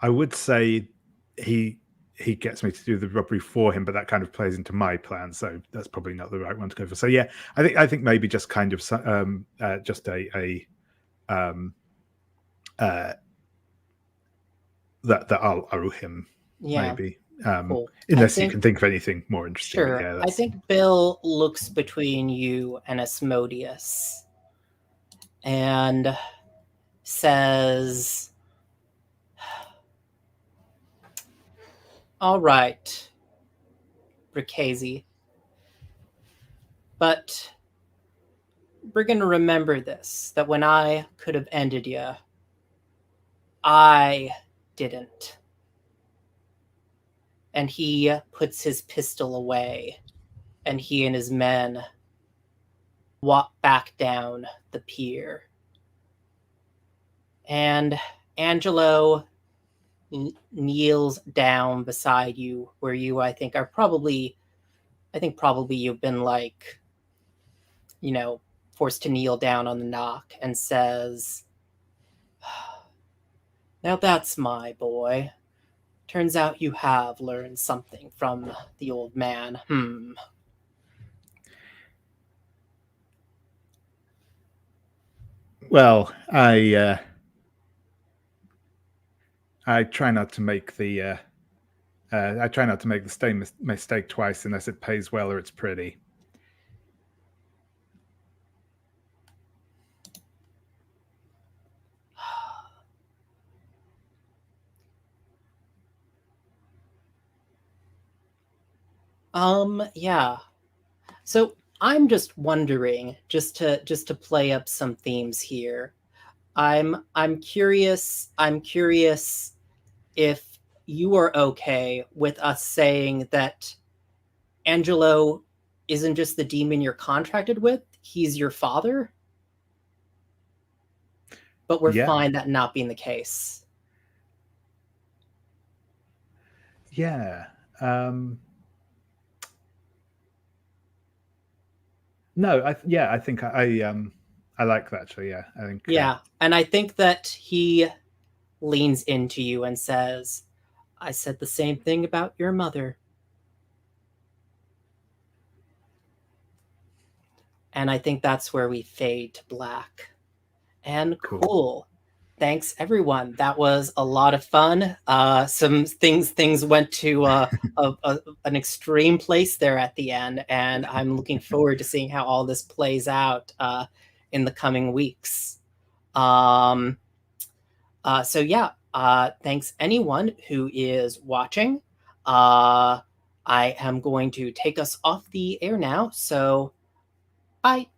I would say he gets me to do the robbery for him, but that kind of plays into my plan, so that's probably not the right one to go for. So yeah, I think maybe just kind of just a that I'll owe him, Yeah. maybe. Cool. Unless you can think of anything more interesting. Sure. Yeah, I think Bill looks between you and Asmodeus and says, "All right, Bricasey, But we're going to remember this, that when I could have ended you, I didn't. And he puts his pistol away, and he and his men walk back down the pier. And Angelo kneels down beside you, where you, I think probably you've been like, forced to kneel down on the knock, and says, "Now that's my boy. Turns out you have learned something from the old man. Well, I try not to make the same mistake twice unless it pays well or it's pretty. Yeah. So I'm just wondering, just to play up some themes here. I'm curious if you are okay with us saying that Angelo isn't just the demon you're contracted with, he's your father? But we're fine that not being the case. Yeah. No, I think I like that actually. Yeah, I think. Yeah, and I think that he leans into you and says, "I said the same thing about your mother." And I think that's where we fade to black. And cool. Thanks, everyone. That was a lot of fun. Some things went to an extreme place there at the end, and I'm looking forward to seeing how all this plays out in the coming weeks. So yeah, thanks anyone who is watching. I am going to take us off the air now, so bye.